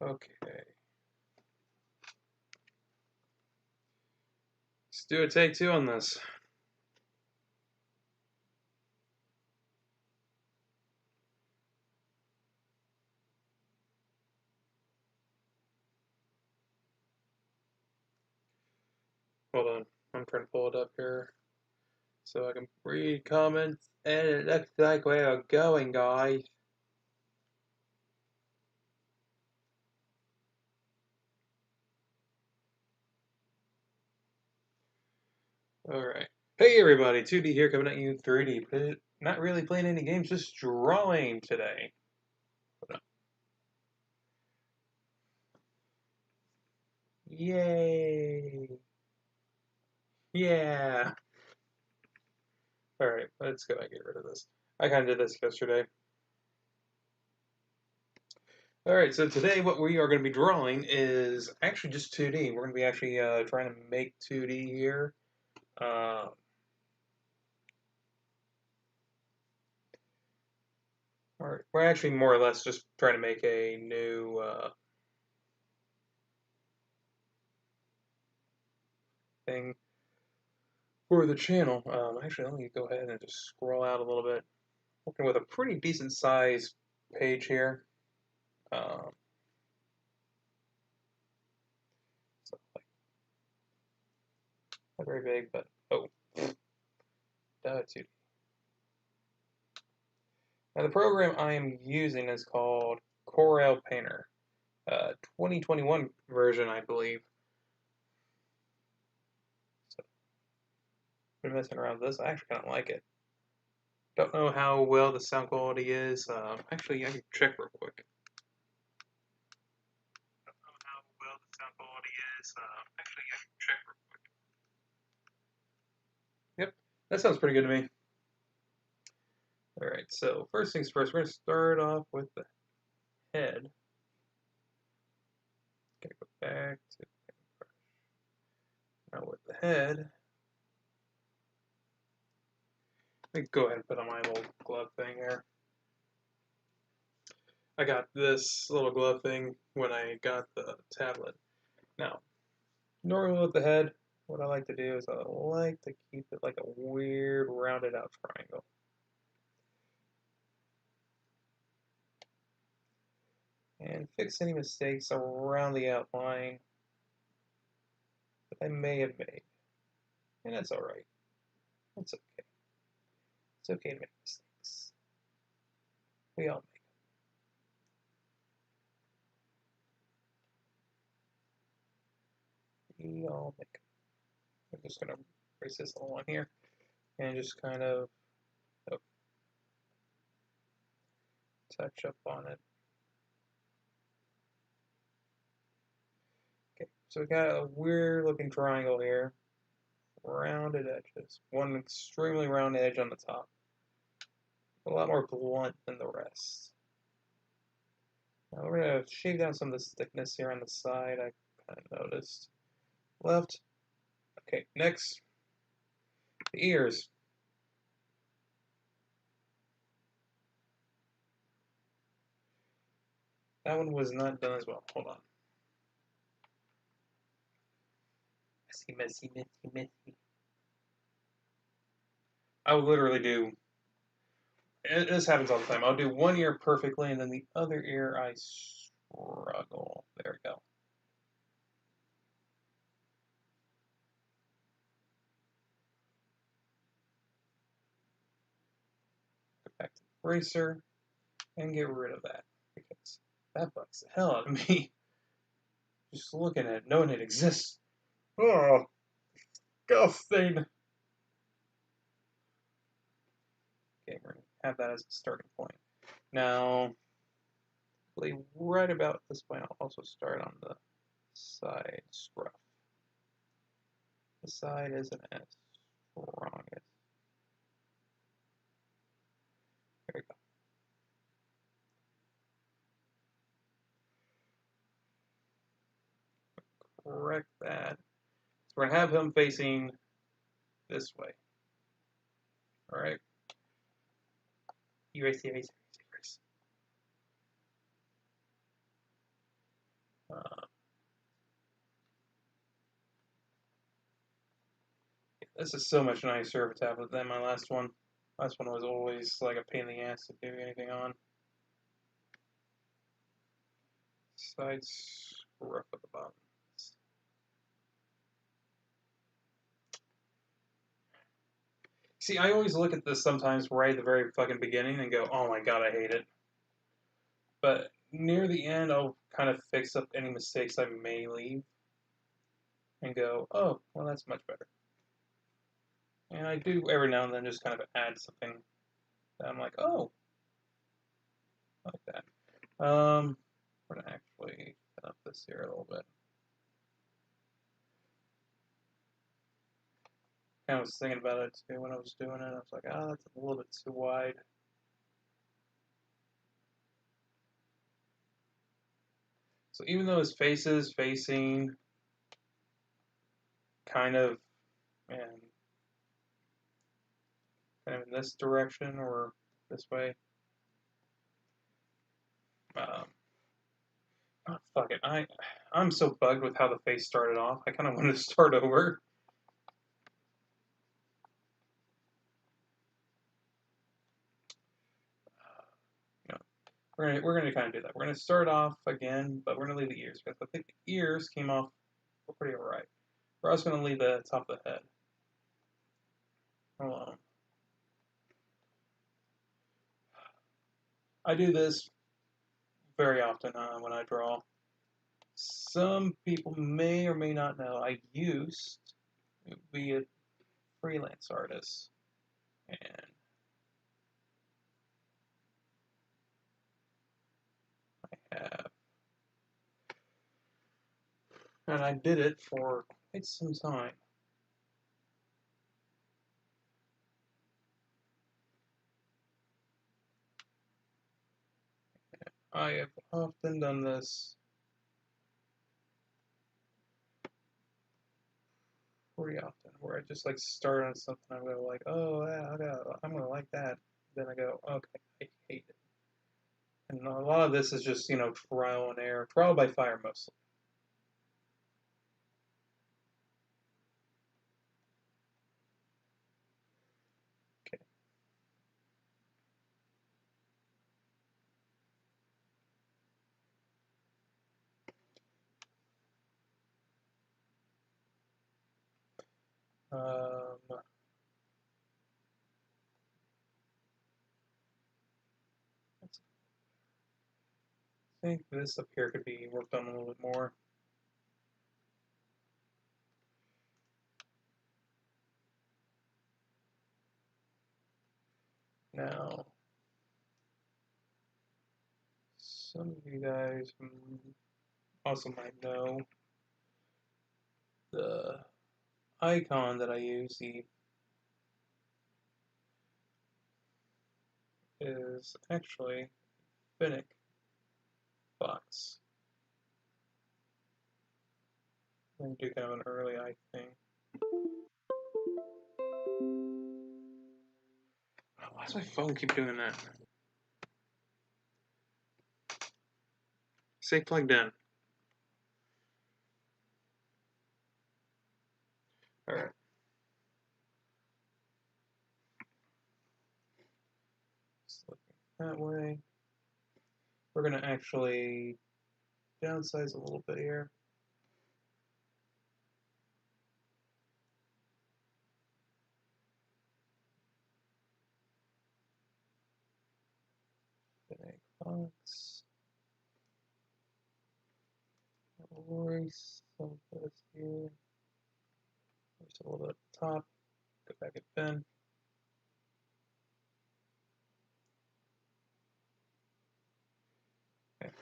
Okay. Let's do a take two on this. Hold on. I'm trying to pull it up here so I can read comments. And it looks like we're going, guys. Alright. Hey everybody, 2D here coming at you 3D. But not really playing any games, just drawing today. Yay! Yeah! Alright, let's go and get rid of this. I kind of did this yesterday. Alright, so today what we are going to be drawing is actually just 2D. We're going to be actually trying to make 2D here. We're actually more or less just trying to make a new thing for the channel. Actually, let me go ahead and just scroll out a little bit. Working with a pretty decent size page here. So like, not very big, but oh, that's it. Now the program I am using is called Corel Painter, 2021 version, I believe. So been messing around with this. I actually kind of like it. Don't know how well the sound quality is. Actually, I can check real quick. Don't know how well the sound quality is. Actually, I can check real quick. Yep, that sounds pretty good to me. All right, so first things first, we're going to start off with the head. Gotta go back to now with the head. Let me go ahead and put on my little glove thing here. I got this little glove thing when I got the tablet. Now, normally with the head, what I like to do is I like to keep it like a weird rounded out triangle. And fix any mistakes around the outline that I may have made. And that's alright. It's okay. It's okay to make mistakes. We all make them. We all make them. I'm just going to erase this little one here and just kind of touch up on it. Okay, so we got a weird looking triangle here. Rounded edges. One extremely round edge on the top. A lot more blunt than the rest. Now we're going to shave down some of this thickness here on the side. I kind of noticed. Left. Okay, next. The ears. That one was not done as well. Hold on. Messy, messy, messy, messy. I will literally do. This happens all the time. I'll do one ear perfectly, and then the other ear I struggle. There we go. Go back to the eraser and get rid of that because that bugs the hell out of me. Just looking at it, knowing it exists. Oh, disgusting. Okay, we're going to have that as a starting point. Now, right about this point, I'll also start on the side scruff. The side isn't as strong as. There we go. Correct that. So we're going to have him facing this way. All right. Erase, erase, erase, erase. This is so much nicer of a tablet than my last one. Last one was always like a pain in the ass to do anything on. Sides rough at the bottom. See, I always look at this sometimes right at the very fucking beginning and go, oh my god, I hate it. But near the end, I'll kind of fix up any mistakes I may leave and go, oh, well, that's much better. And I do every now and then just kind of add something that I'm like, oh, I like that. We're gonna actually set up this here a little bit. I was thinking about it too when I was doing it. I was like, oh, that's a little bit too wide. So even though his face is facing kind of and kind of in this direction or this way, um, oh, fuck it. I'm so bugged with how the face started off. I kind of wanted to start over. You know, we're gonna kind of do that. We're gonna start off again, but we're gonna leave the ears because I think the ears came off pretty alright. We're also gonna leave the top of the head alone. I do this very often when I draw. Some people may or may not know I used to be a freelance artist, and I have, and I did it for quite some time. I have often done this pretty often, where I just like start on something, I go like, oh yeah, I'm gonna like that. Then I go, okay, I hate it. And a lot of this is just trial and error, trial by fire mostly. Okay. I think this up here could be worked on a little bit more. Now, some of you guys also might know the icon that I use, is actually Finnick Fox. I'm going to do kind of an early eye thing. Why does my phone keep doing that? Stay plugged in. Alright. Just looking that way. We're going to actually downsize a little bit here. Finnick Fox. Erase some of this here. Just a little bit at the top. Go back at pen. Okay.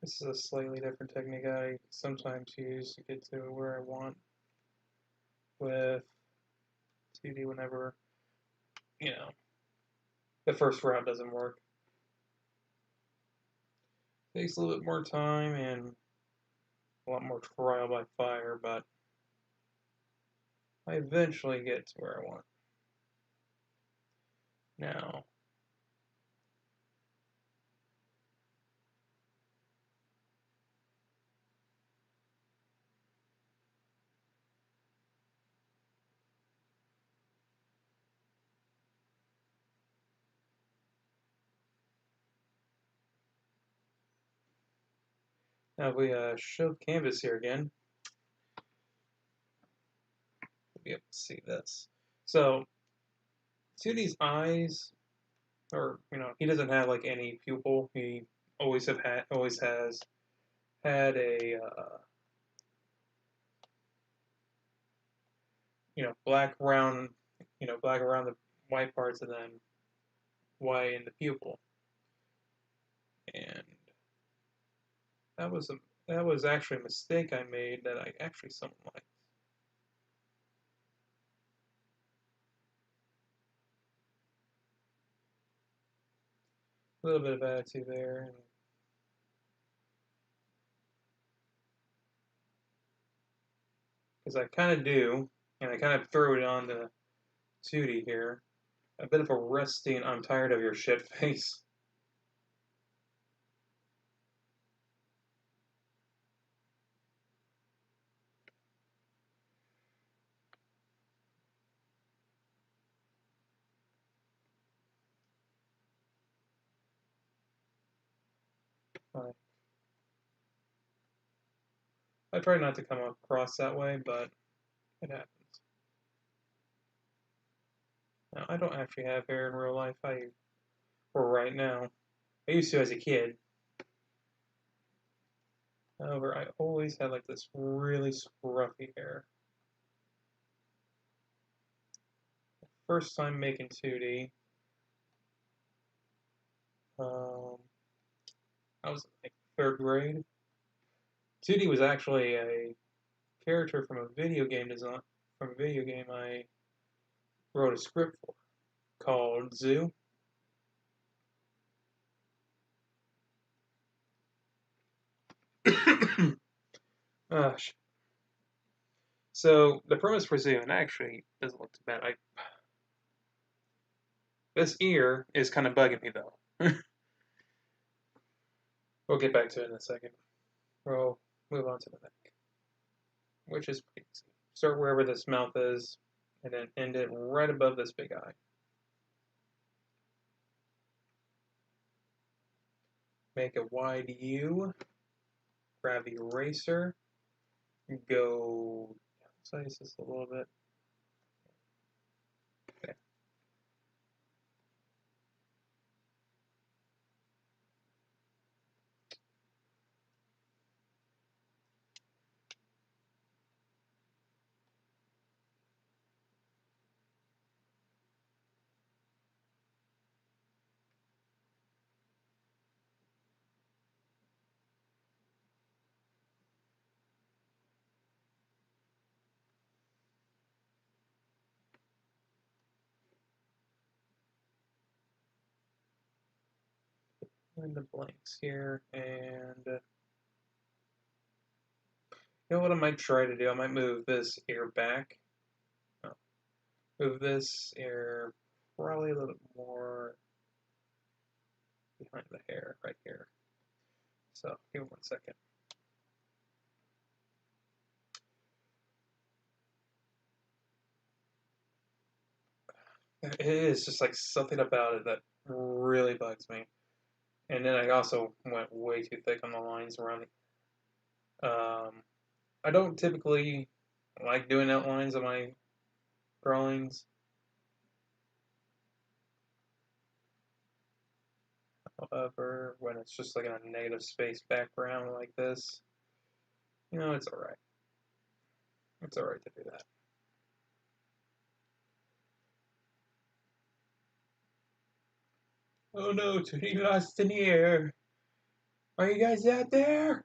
This is a slightly different technique I sometimes use to get to where I want with 2D whenever, the first route doesn't work. Takes a little bit more time and a lot more trial by fire, but I eventually get to where I want. Now, if we show canvas here again, we'll be able to see this. So, 2D's eyes, or he doesn't have like any pupil. He always has had a black around the white parts and then white in the pupil. And that was actually a mistake I made that I actually somewhat liked. A little bit of attitude there. Because I kind of do, and I kind of throw it on to 2D here. A bit of a resting, I'm tired of your shit face. I try not to come across that way, but it happens. Now, I don't actually have hair in real life. For right now. I used to as a kid. However, I always had like this really scruffy hair. First time making 2D. I was like third grade. 2D was actually a character from a video game I wrote a script for called Zoo. So the premise for Zoo, and actually doesn't look too bad. This ear is kind of bugging me though. We'll get back to it in a second. We'll move on to the neck, which is pretty easy. Start wherever this mouth is, and then end it right above this big eye. Make a wide U. Grab the eraser. Go size this a little bit. Okay. And the blanks here, and you know what I might try to do? I might move this ear back. Oh, move this ear probably a little bit more behind the hair right here. So give me 1 second. It is just like something about it that really bugs me. And then I also went way too thick on the lines around it. I don't typically like doing outlines on my drawings. However, when it's just like in a negative space background like this, it's alright. It's alright to do that. Oh no, Tootie lost an ear. Are you guys out there?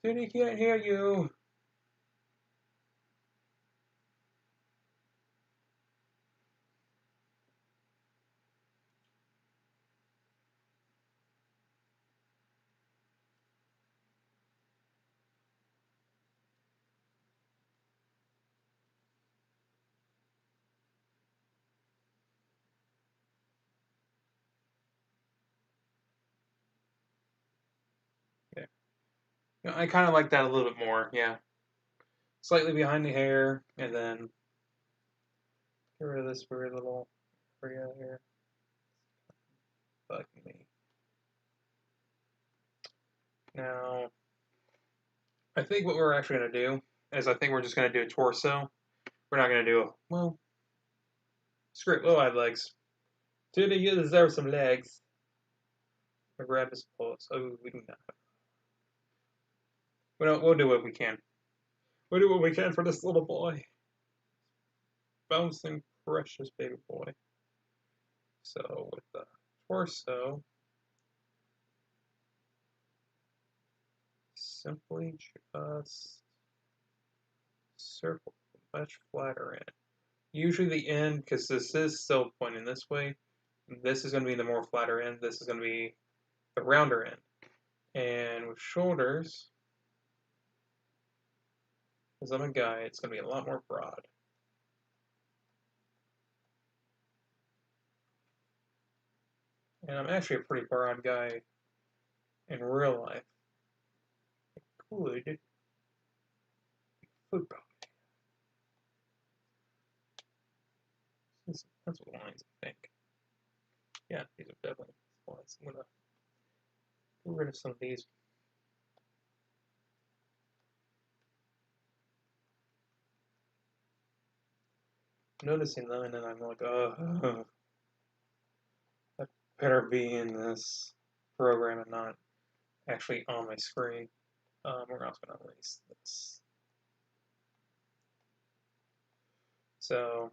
Tootie can't hear you. I kind of like that a little bit more, yeah. Slightly behind the hair, and then get rid of this weird little area here. Fucking me. Now, I think what we're actually going to do is I think we're just going to do a torso. We're not going to do a, well, screw it, we'll add legs. Dude, you deserve some legs. I'll grab his pulse. Oh, we can. We'll do what we can. We'll do what we can for this little boy. Bouncing, precious baby boy. So, with the torso, simply just circle much flatter end. Usually the end, because this is still pointing this way, this is going to be the more flatter end, this is going to be the rounder end. And with shoulders, because I'm a guy, it's going to be a lot more broad. And I'm actually a pretty broad guy in real life. Could be football. That's what lines I think. Yeah, these are definitely lines. I'm gonna get rid of some of these. Noticing them, and then I'm like, oh, that better be in this program and not actually on my screen. We're also gonna erase this. So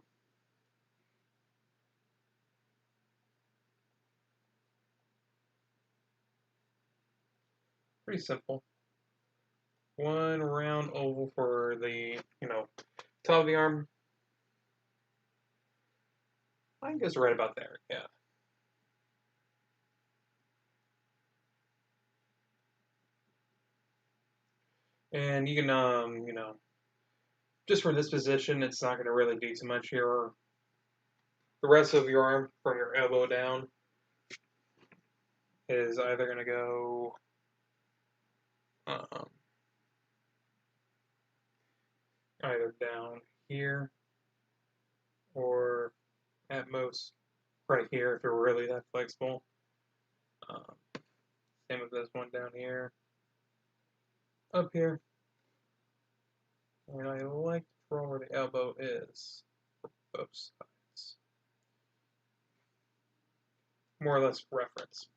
pretty simple. One round oval for the, top of the arm. I think it's right about there, yeah. And you can, just for this position, it's not going to really do too much here. The rest of your arm from your elbow down is either going to go either down here or at most right here if you're really that flexible. Same with this one down here, up here. And I like to draw where the elbow is for both sides. More or less reference.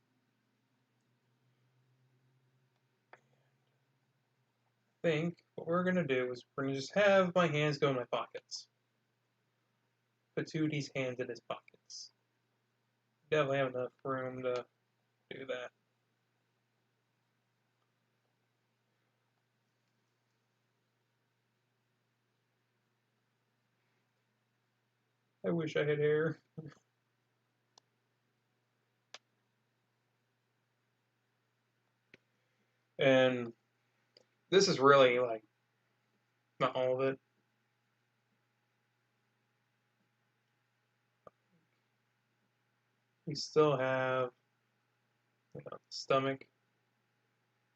I think what we're going to do is we're going to just have my hands go in my pockets. Patooty's hands in his pockets. Definitely have enough room to do that. I wish I had hair. And this is really like not all of it. We still have the stomach,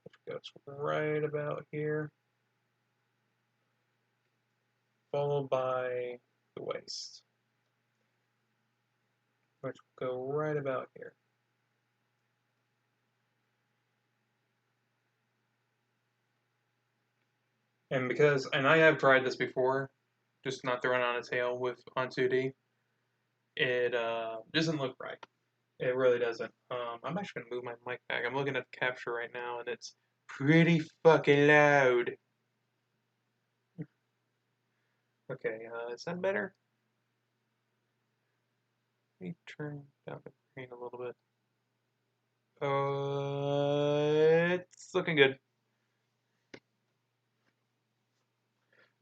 which goes right about here, followed by the waist, which will go right about here. And I have tried this before, just not throwing on a tail on 2D. It doesn't look right. It really doesn't. I'm actually gonna move my mic back. I'm looking at the capture right now, and it's pretty fucking loud. Okay, is that better? Let me turn down the grain a little bit. It's looking good.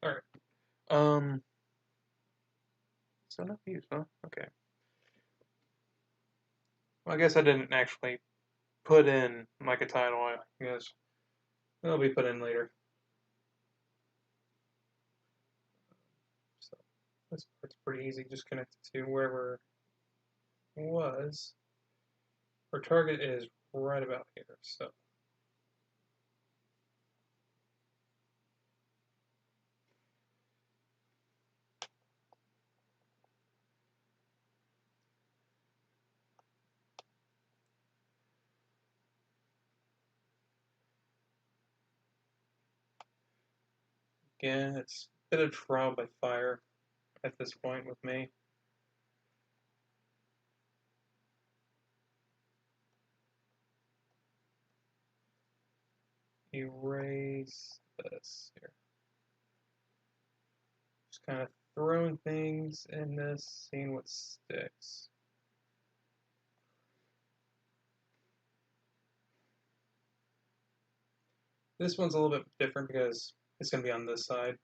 All right. So enough views, huh? Okay. Well, I guess I didn't actually put in like a title. I guess it'll be put in later. So this part's pretty easy. Just connect it to wherever it was. Our target is right about here. So again, it's a bit of trial by fire at this point with me. Erase this here. Just kind of throwing things in this, seeing what sticks. This one's a little bit different because it's going to be on this side.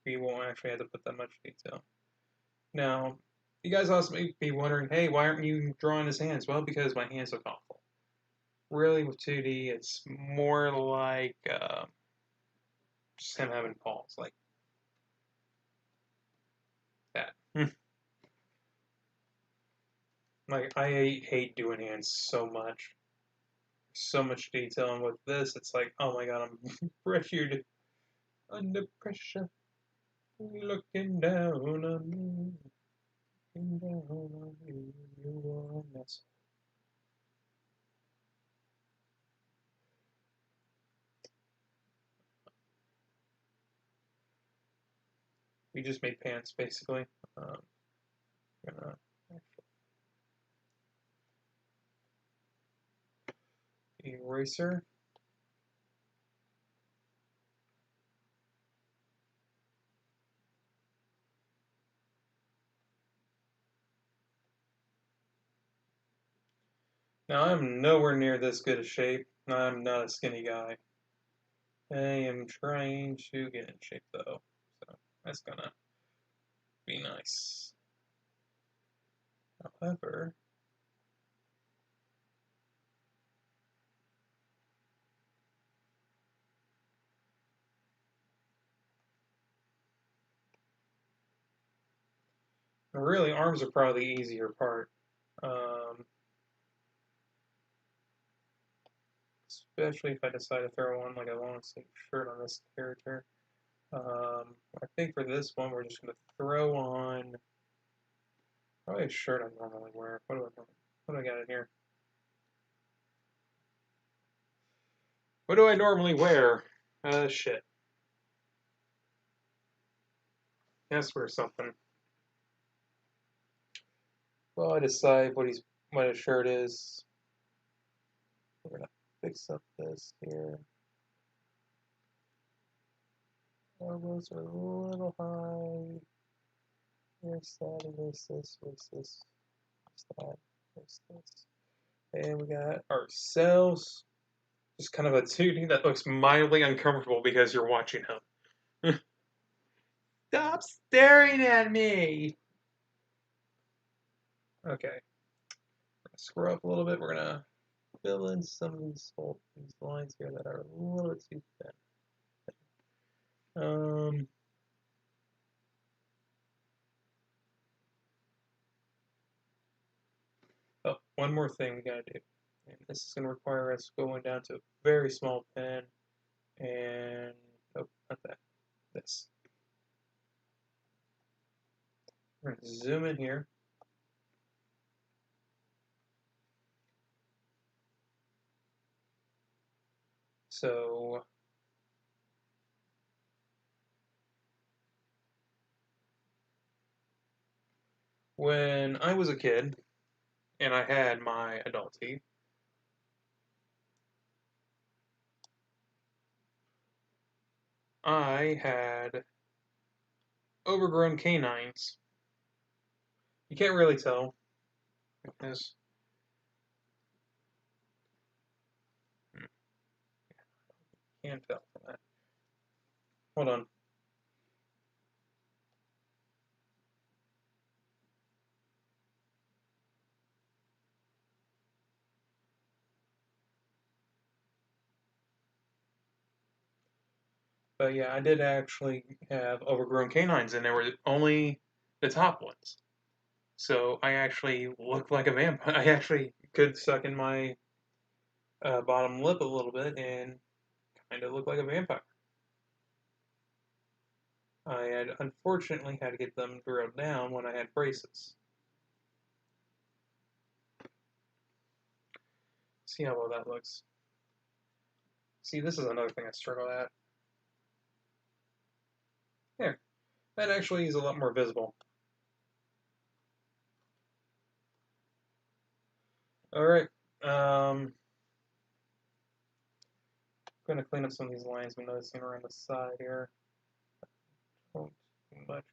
We won't actually have to put that much detail. Now, you guys also may be wondering, hey, why aren't you drawing his hands? Well, because my hands look awful. Really, with 2D, it's more like just him having paws, like that. Like, I hate doing hands so much. So much detail, and with this, it's like, oh my god, I'm pressured. Under pressure. Looking down on me. Looking down on you. You are a mess. We just made pants, basically. Gonna eraser. Now, I'm nowhere near this good a shape. I'm not a skinny guy. I am trying to get in shape, though. So, that's gonna be nice. However, really, arms are probably the easier part. Especially if I decide to throw on like a long sleeve shirt on this character. I think for this one, we're just going to throw on probably a shirt I normally wear. What do I got in here? What do I normally wear? Shit. Yes, wear something. Well, I decide what his shirt is. We're gonna fix up this here. Elbows are a little high. Here's that, here's this, here's this, here's that, here's this. And we got ourselves just kind of a 2D that looks mildly uncomfortable because you're watching him. Stop staring at me! Okay. We're gonna screw up a little bit. We're gonna fill in some of these lines here that are a little bit too thin. Oh, one more thing we gotta do. And this is gonna require us going down to a very small pen and, oh, not that, this. We're gonna zoom in here. So, when I was a kid and I had my adult teeth, I had overgrown canines. You can't really tell because can't tell from that. Hold on. But yeah, I did actually have overgrown canines, and they were only the top ones. So I actually looked like a vampire. I actually could suck in my bottom lip a little bit and kind of look like a vampire. I had unfortunately had to get them drilled down when I had braces. See how well that looks. See, this is another thing I struggle at. There, that actually is a lot more visible. All right. I'm going to clean up some of these lines I'm noticing around the side here. Don't do much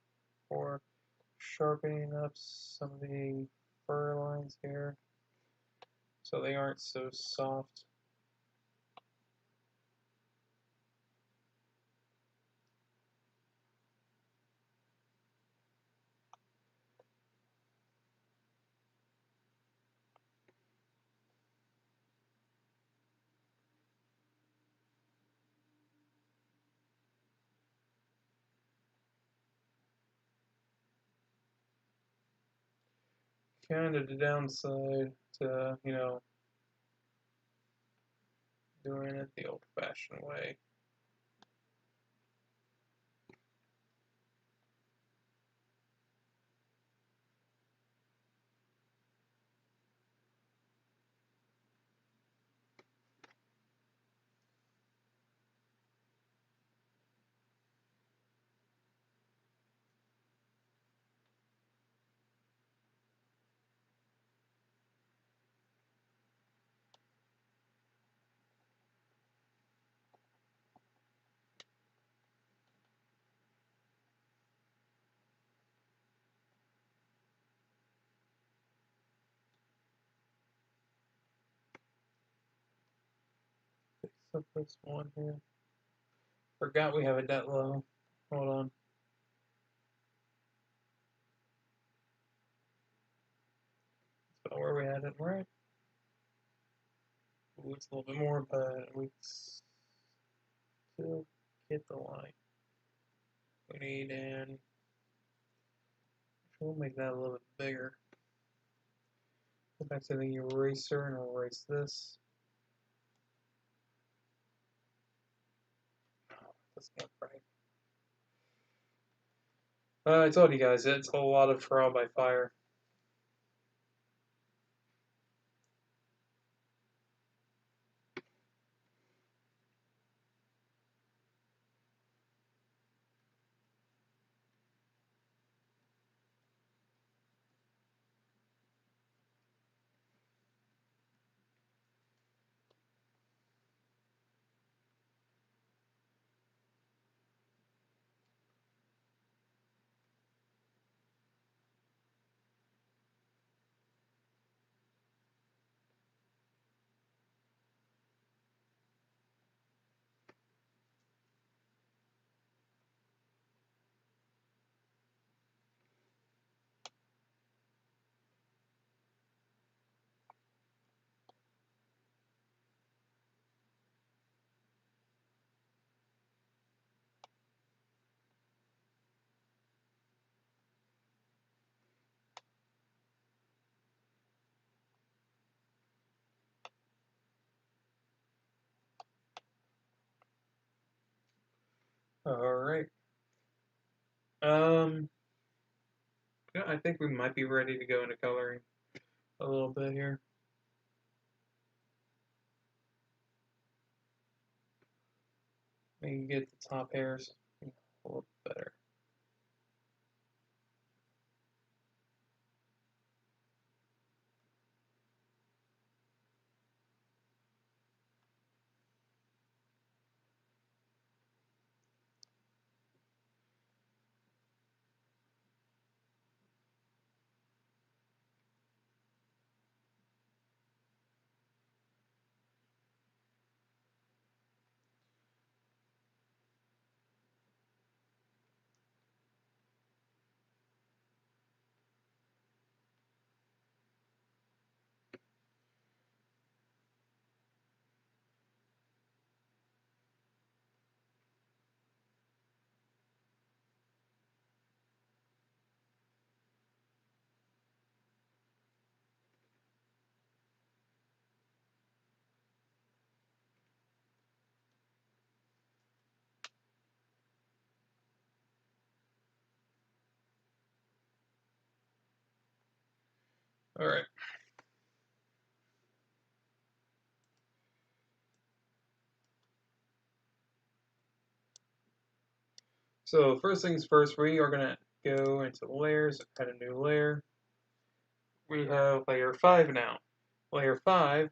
for sharpening up some of the fur lines here so they aren't so soft. Kind of the downside to, doing it the old-fashioned way. Fix up this one here. Forgot we have it that low. Hold on. That's about where we had it, right? Ooh, it's a little bit more, but we still get the line. We need an. We'll make that a little bit bigger. Go back to the eraser and we'll erase this. That's not right. I told you guys, it's a lot of trial by fire. Alright. Yeah, I think we might be ready to go into coloring a little bit here. We can get the top hairs a little better. Alright. So first things first, we are going to go into layers, add a new layer. We have layer 5 now. Layer 5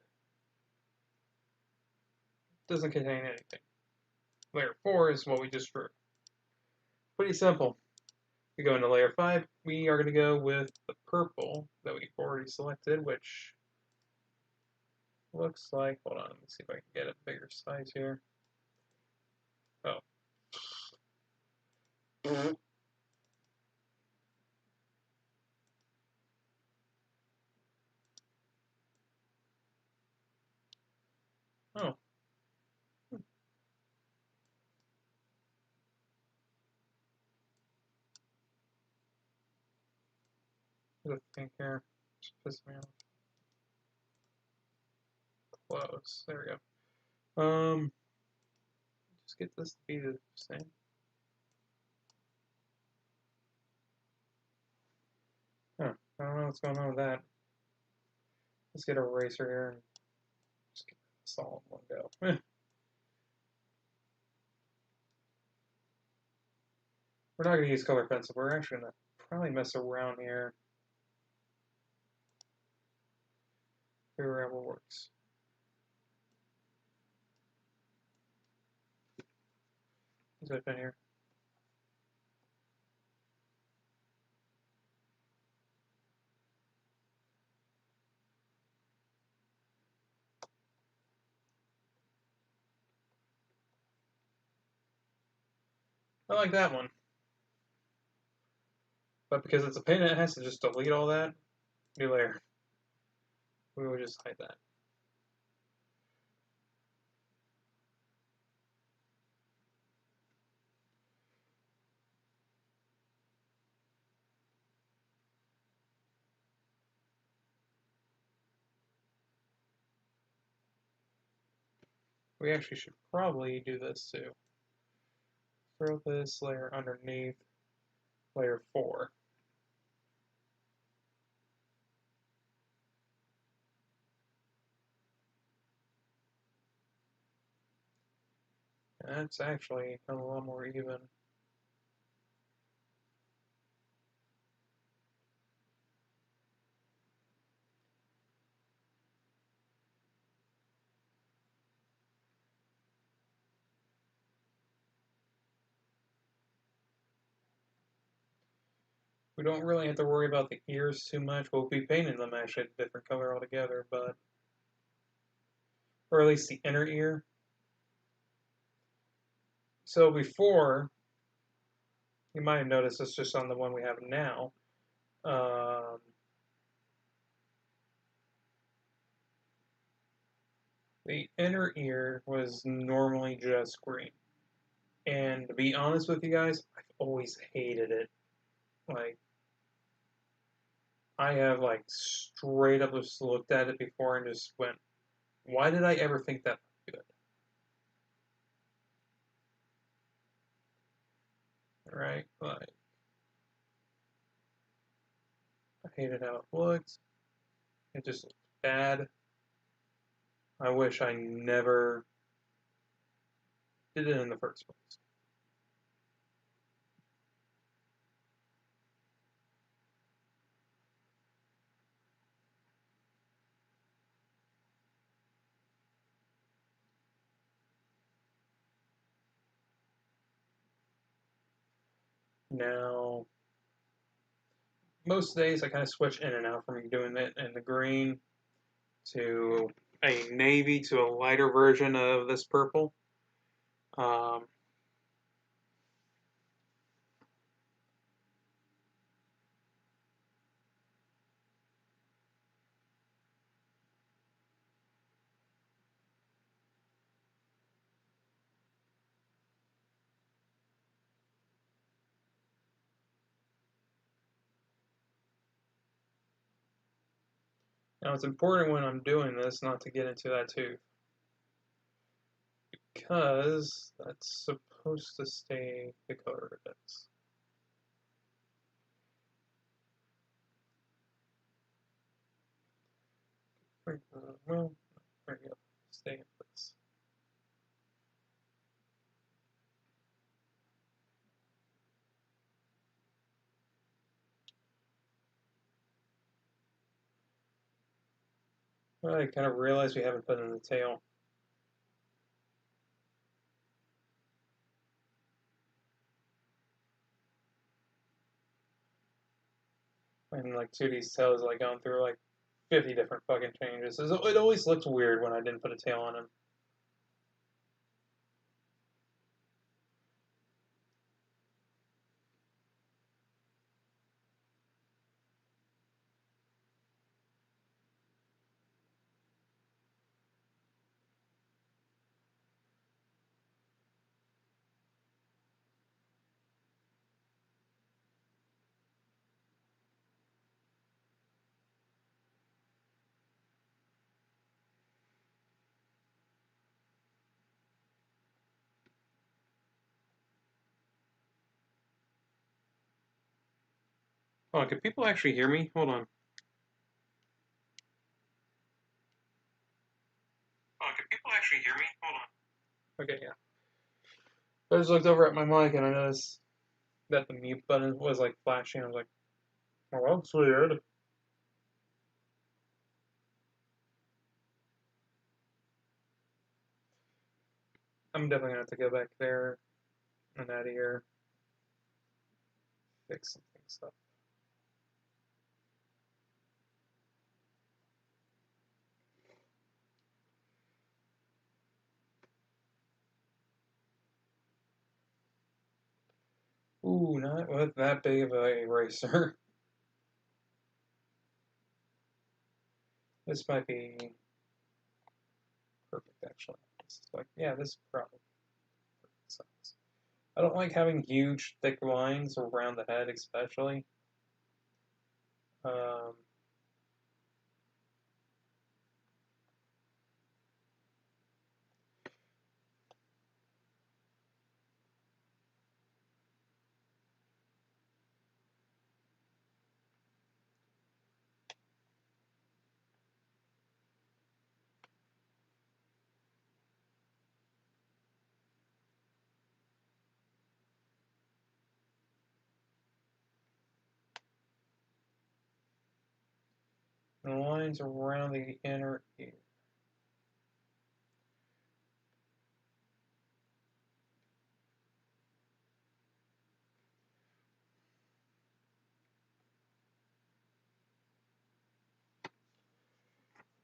doesn't contain anything. Layer 4 is what we just drew. Pretty simple. We go into layer 5, we are going to go with the purple that we've already selected, which looks like, hold on, let me see if I can get a bigger size here. Oh. Oh. There's a thing here. Just pissing me off. Close. There we go. Just get this to be the same. Huh. I don't know what's going on with that. Let's get a eraser here and just get this all in one go. We're not going to use color pencil. We're actually going to probably mess around here. Figure out what works. Zip in here. I like that one. But because it's a paint, it has to just delete all that. New layer. We will just hide that. We actually should probably do this too. Throw this layer underneath layer 4. And that's actually a lot more even. We don't really have to worry about the ears too much. We'll be painting them actually a different color altogether, but or at least the inner ear. So before, you might have noticed this just on the one we have now. The inner ear was normally just green. And to be honest with you guys, I've always hated it. Like, I have like straight up just looked at it before and just went, why did I ever think that was good? Right? Like, I hated how it looked. It just looked bad. I wish I never did it in the first place. Now, most days I kind of switch in and out from doing it in the green to a navy to a lighter version of this purple. Um, Now it's important when I'm doing this not to get into that tooth, because that's supposed to stay the color it is. Well, there we go. Stay in place. I kind of realized we haven't put in the tail. And like 2D's tails like gone through like 50 different fucking changes. It always looked weird when I didn't put a tail on him. Hold on, can people actually hear me? Hold on. Hold on, can people actually hear me? Hold on. Okay, yeah. I just looked over at my mic and I noticed that the mute button was like flashing. I was like, oh, that's weird. I'm definitely gonna have to go back there and out of here, fix some things up. Ooh, not with that big of a eraser. This might be perfect, actually. This is like, yeah, this is probably perfect size. I don't like having huge, thick lines around the head, especially. Um, the lines around the inner ear.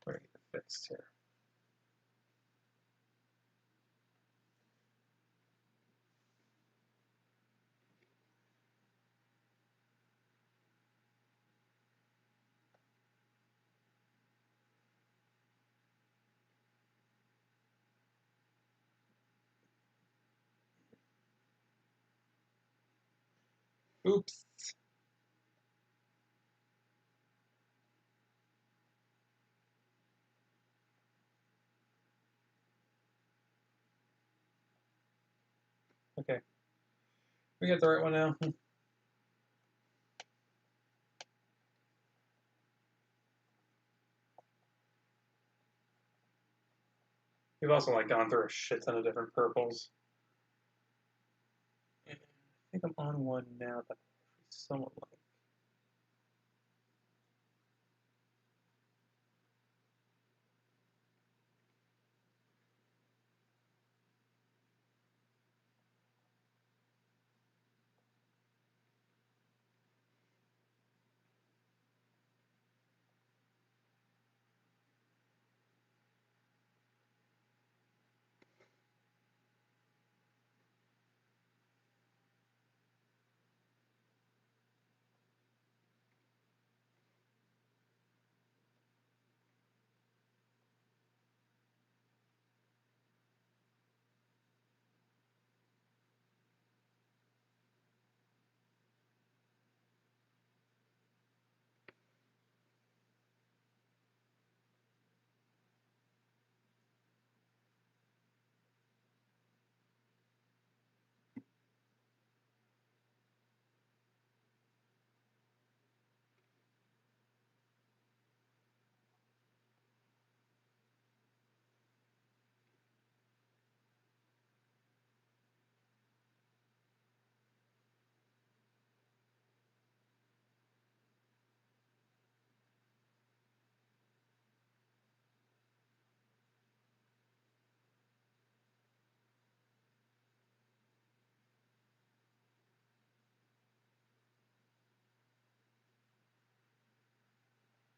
We're gonna get it fixed here. Oops. Okay. We got the right one now. We've also like gone through a shit ton of different purples. And I think I'm on one now that I somewhat like.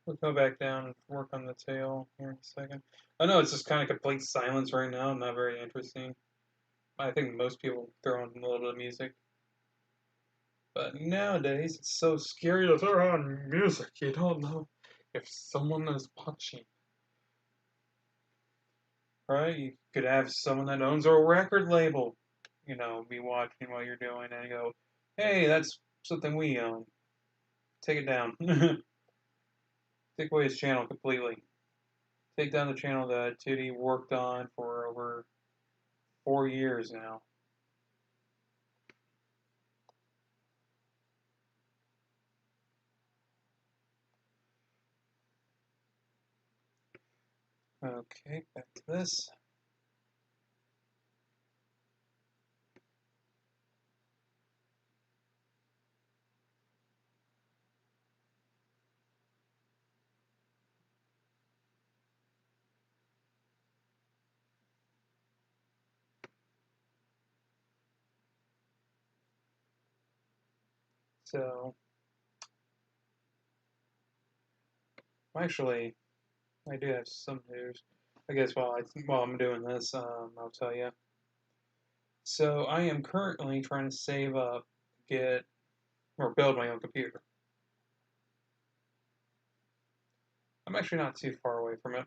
We'll go back down and work on the tail here in a second. I know it's just kind of complete silence right now, not very interesting. I think most people throw on a little bit of music. But nowadays, it's so scary to throw on music. You don't know if someone is watching. Right? You could have someone that owns a record label, be watching what you're doing and go, hey, that's something we own. Take it down. Take away his channel completely. Take down the channel that Titty worked on for over 4 years now. Okay, back to this. So, actually, I do have some news. I guess while I'm doing this, I'll tell you. So I am currently trying to save up, get or build my own computer. I'm actually not too far away from it.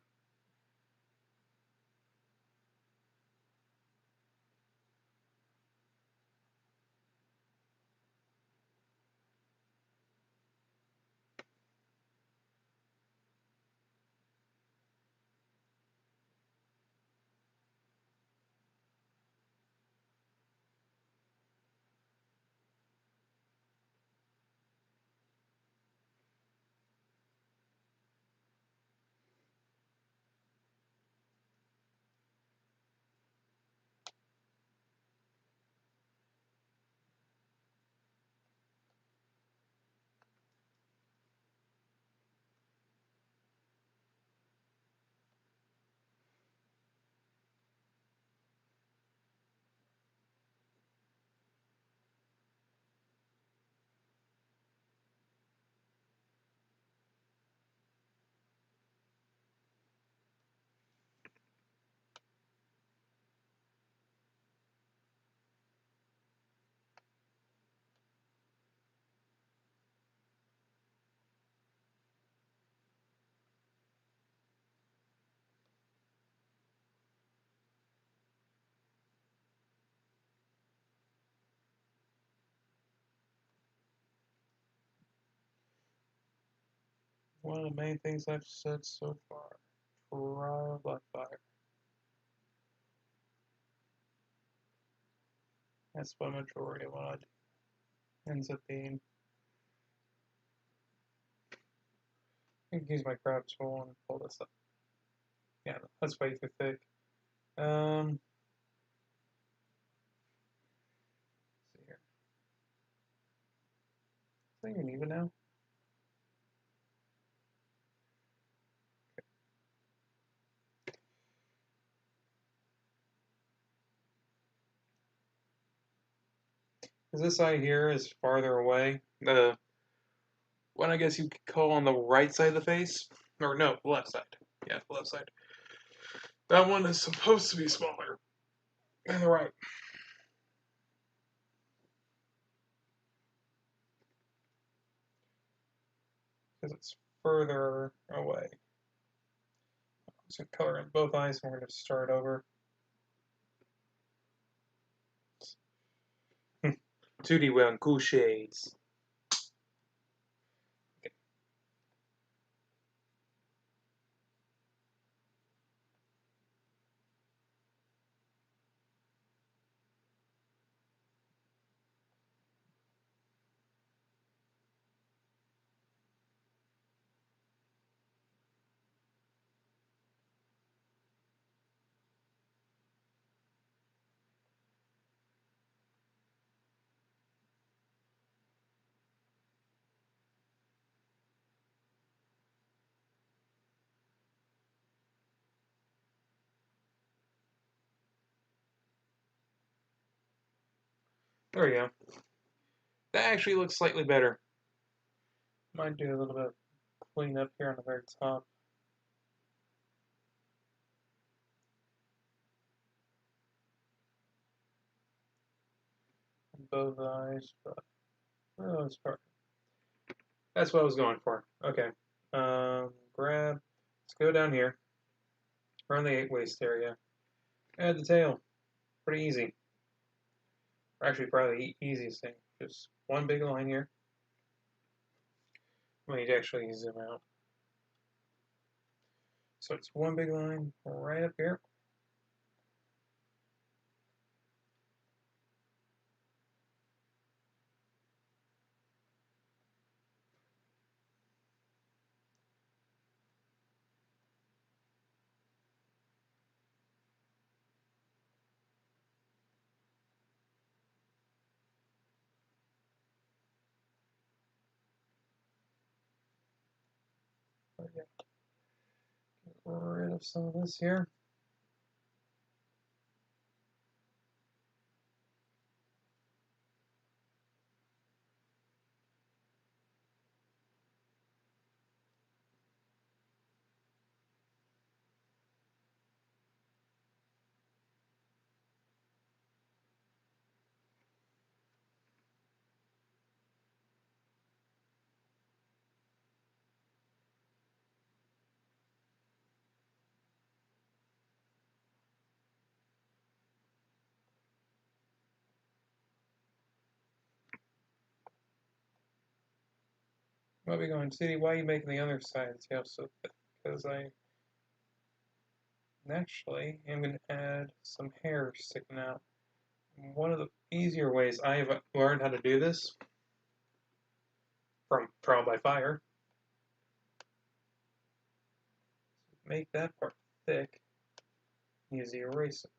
One of the main things I've said so far: trial by fire. That's the majority of what I do. Ends up being. I can use my crab tool and pull this up. Yeah, that's way too thick. Let's see here. Is that even now? Because this eye here is farther away. The one I guess you could call on the right side of the face, or no, left side. Yeah, left side. That one is supposed to be smaller than the right. Because it's further away. So color in both eyes, and we're going to start over. 2D wearing cool shades. Okay. There we go. That actually looks slightly better. Might do a little bit clean up here on the very top. Both eyes, but for the most part. That's what I was going for. Okay. Grab. Let's go down here. Around the 8-waist area. Add the tail. Pretty easy. Or actually, probably the easiest thing. Just one big line here. I need to actually zoom out. So it's one big line right up here. Get rid of some of this here. Might be going, City, why are you making the other side of the tail so thick? Because I actually am going to add some hair sticking out. One of the easier ways I have learned how to do this from trial by fire, make that part thick, use the eraser.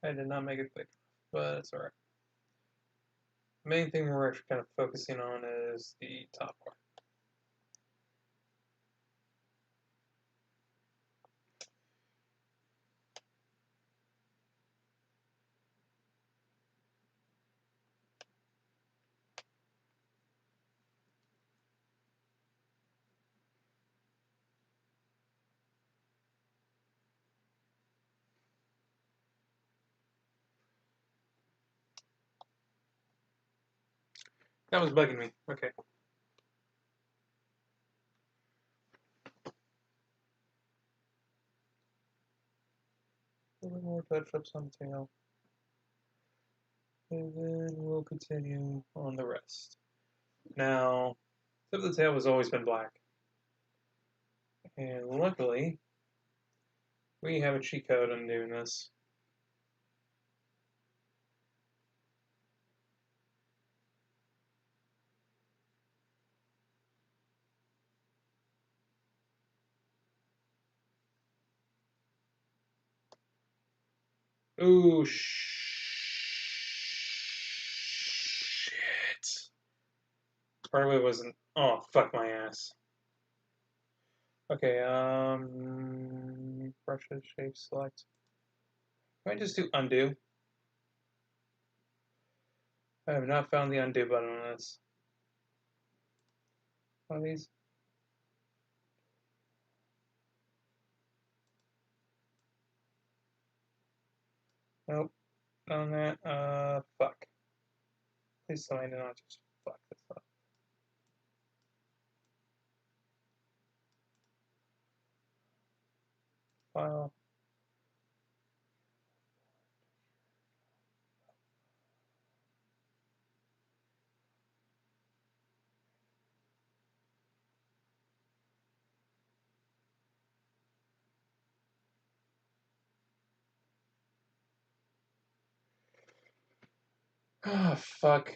I did not make it thick, but it's alright. The main thing we're actually kind of focusing on is the top part. That was bugging me. Okay. A little more touch-ups on the tail. And then we'll continue on the rest. Now, tip of the tail has always been black. And luckily, we have a cheat code on doing this. Ooh, shit. Part of it wasn't. Oh, fuck my ass. Okay, brushes, shape, select. Can I just do undo? I have not found the undo button on this. One of these? Nope. Not on that. Fuck. Please tell me I did not just fuck this up. File. Ah, fuck.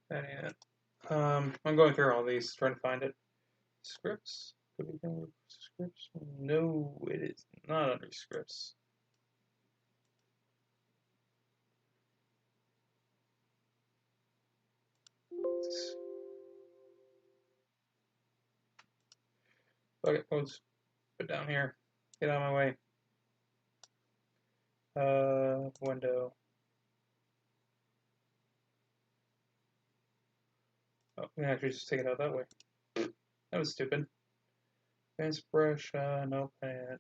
That ain't it. I'm going through all these, trying to find it. Scripts? Could we go with scripts? No, it is not under scripts. Okay, let's put it down here. Get out of my way. Window. Oh, we can actually just take it out that way. That was stupid. Advanced brush, no pen.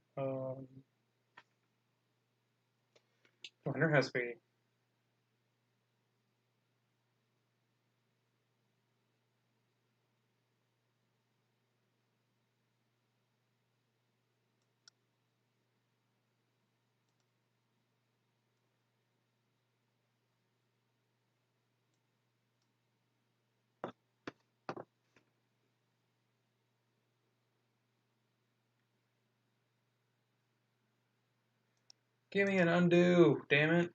There has to be. Give me an undo, damn it.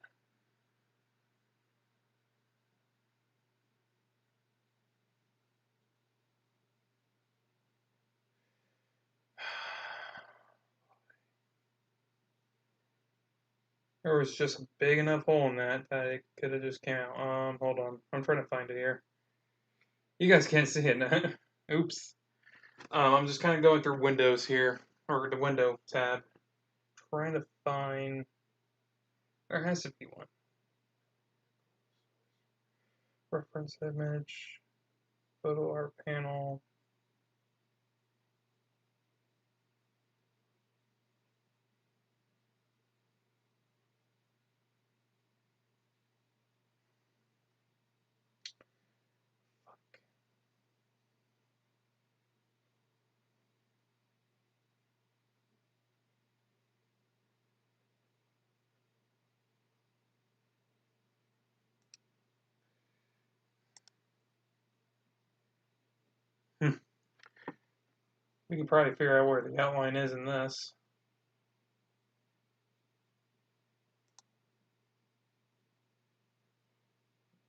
There was just a big enough hole in that it could have just came out. Hold on. I'm trying to find it here. You guys can't see it. Oops. I'm just kind of going through windows here, or the window tab, trying to find. There has to be one. Reference image, photo art panel. We can probably figure out where the outline is in this.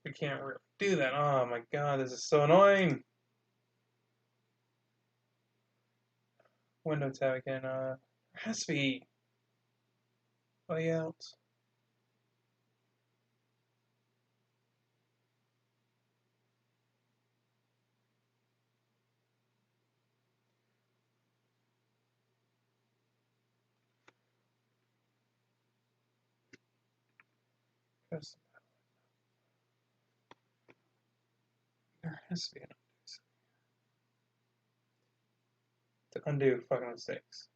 We can't really do that. Oh my god, this is so annoying. Window tab again. There has to be layout. There has to be an undo. To undo fucking mistakes.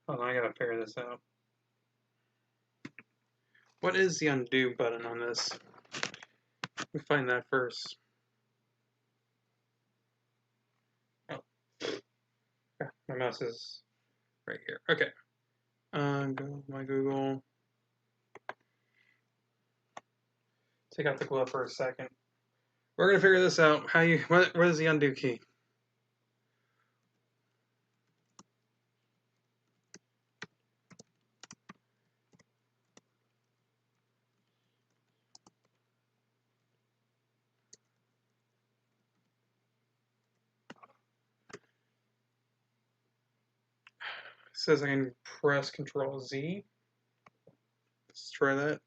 Hold on, I gotta figure this out. What is the undo button on this? Let me find that first. Oh, yeah, my mouse is right here. Okay. Go to my Google. Take out the glove for a second. We're gonna figure this out. What is the undo key? It says I can press Control Z. Let's try that.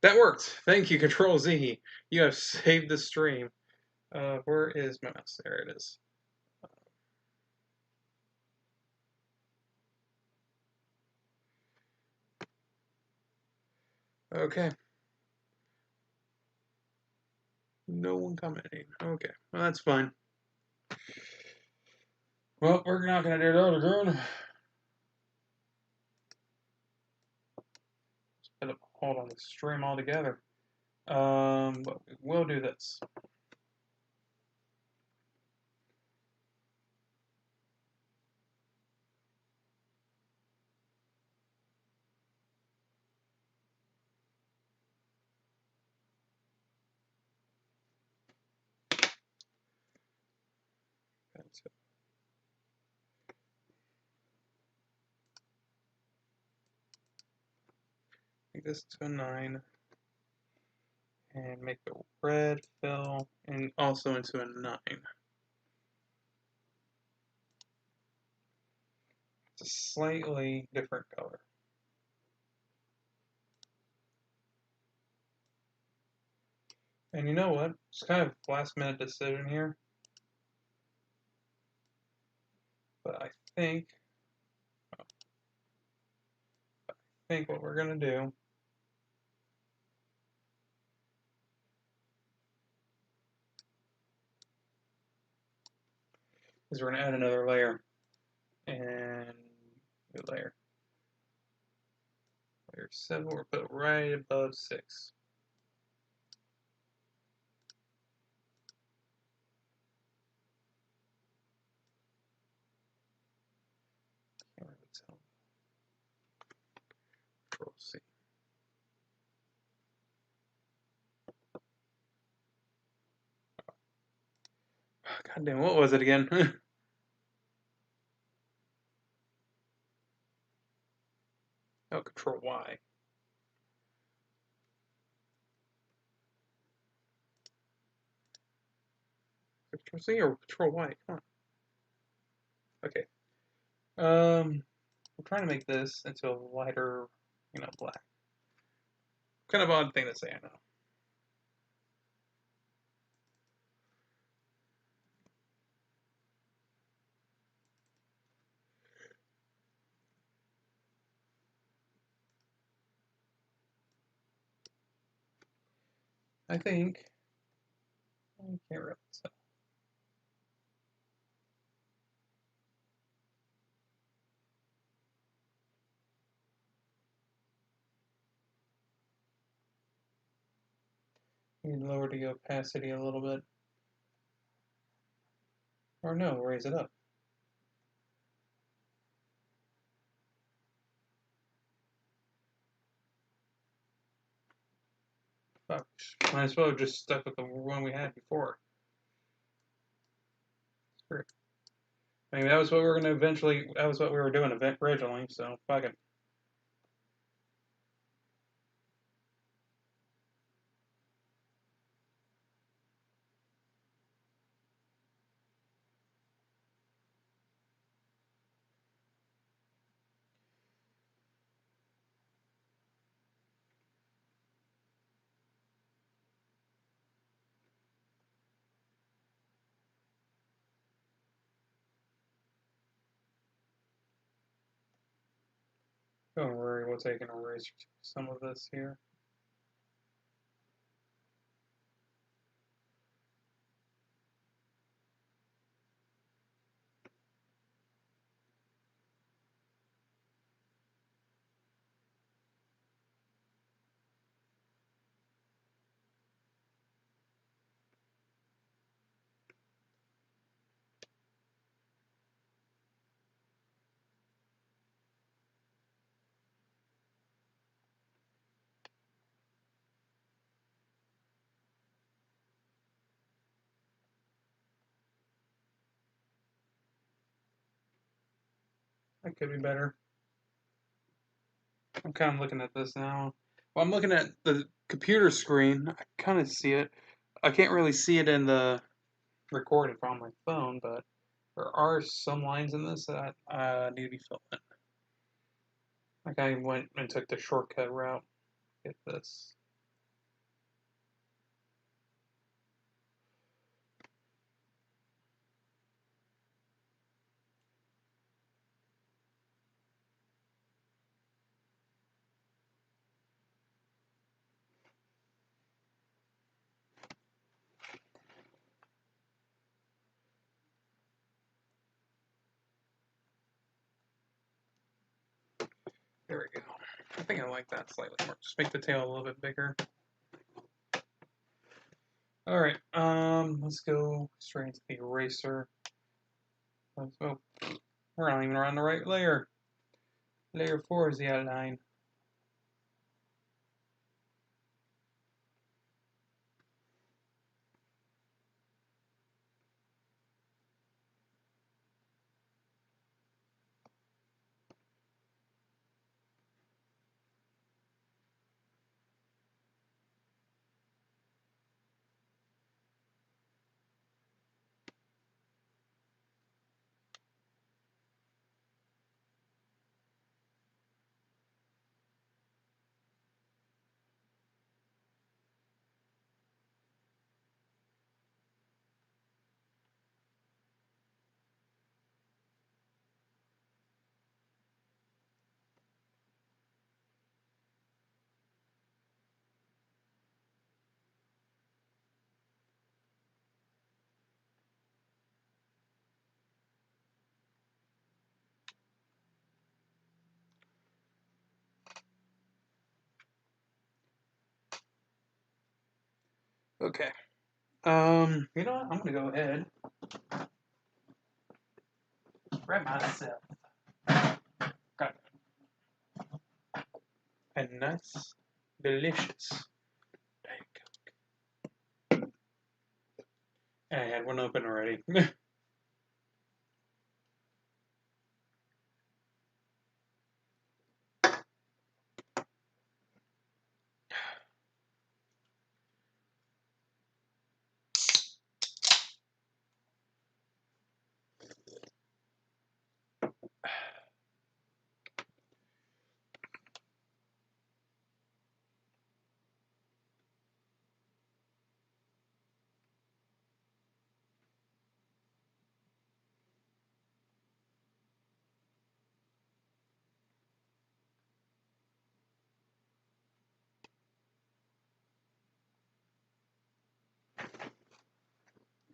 That worked. Thank you, Control Z. You have saved the stream. Where is my mouse? There it is. Okay. No one commenting. Okay, well that's fine. Well, we're not gonna do that again. hold on the stream altogether. But we'll do this. That's it. Make this to a 9. And make the red fill and also into a 9. It's a slightly different color. And you know what? It's kind of last minute decision here. But I think what we're gonna do is we're gonna add another layer. And new layer. Layer 7, we'll put it right above 6. Can't really tell. Control C. God damn, what was it again? Oh, Control Y. Control C or Control Y? Come on. Okay. We're trying to make this into a lighter, black. Kind of odd thing to say, I know. I think I can't really tell. Maybe lower the opacity a little bit. Or no, raise it up. Fuck. Might as well have just stuck with the one we had before. Screw it. I mean, that was what we were gonna eventually. That was what we were doing originally. So fuck it. Don't worry, we'll take and erase some of this here. That could be better. I'm kind of looking at this now. Well, I'm looking at the computer screen. I kind of see it. I can't really see it in the recording from my phone, but there are some lines in this that need to be filled in. Like I went and took the shortcut route. Get this. There we go. I think I like that slightly more. Just make the tail a little bit bigger. All right, let's go straight into the eraser. Oh, we're not even around the right layer. Layer 4 is the outline. Okay. You know what? I'm gonna go ahead, grab myself. Got a nice, delicious Diet Coke. I had one open already.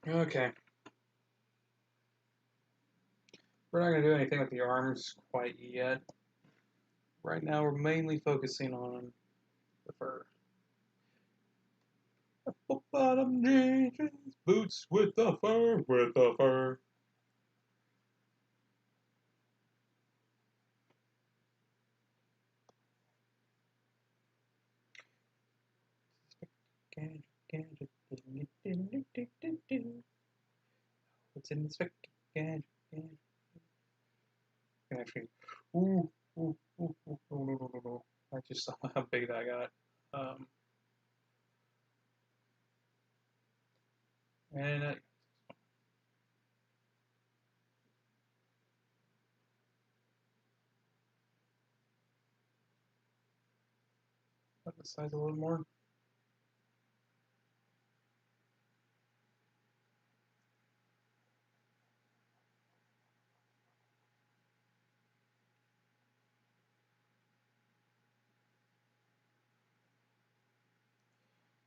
Okay. We're not going to do anything with the arms quite yet. Right now, we're mainly focusing on the fur. Bottom jeans, boots with the fur, with the fur. What's in this gadget? Actually, ooh, ooh, ooh, ooh, no. I just saw how big that got. And cut the size a little more.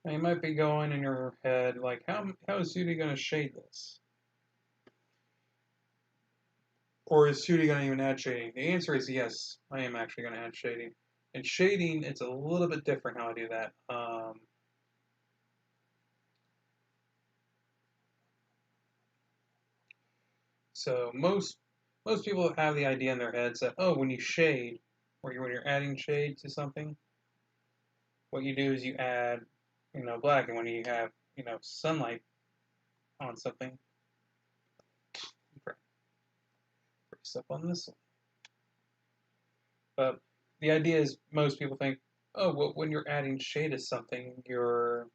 Now you might be going in your head like, how is Sudi going to shade this? Or is Sudi going to even add shading? The answer is yes, I am actually going to add shading. And shading, it's a little bit different how I do that. So most people have the idea in their heads that, oh, when you shade, or when you're adding shade to something, what you do is you add, black, and when you have, sunlight on something, you press up on this one. But the idea is most people think, oh, well, when you're adding shade to something, you're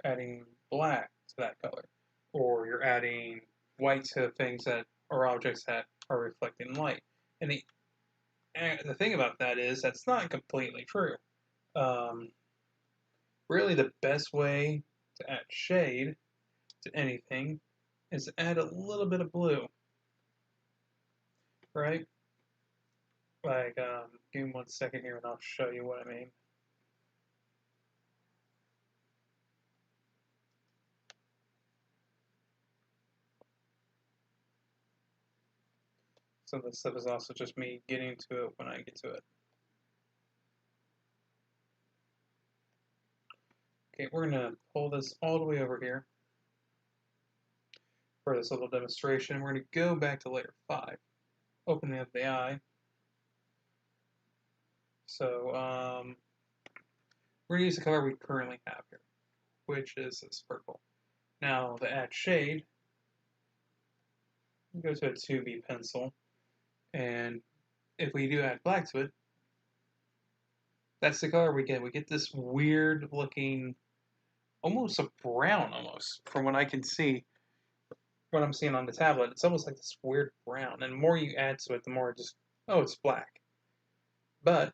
adding black to that color, or you're adding white to things that or objects that are reflecting light. And the thing about that is that's not completely true. Um, Really, the best way to add shade to anything is to add a little bit of blue, right? Like, give me 1 second here and I'll show you what I mean. Some of this stuff is also just me getting to it when I get to it. Okay, we're going to pull this all the way over here for this little demonstration. We're going to go back to layer 5, opening up the eye. So we're going to use the color we currently have here, which is this purple. Now, to add shade, go to a 2B pencil, and if we do add black to it, that's the color we get. We get this weird looking, almost a brown almost, from what I can see, what I'm seeing on the tablet. It's almost like this weird brown, and the more you add to it, the more it just, oh, it's black. But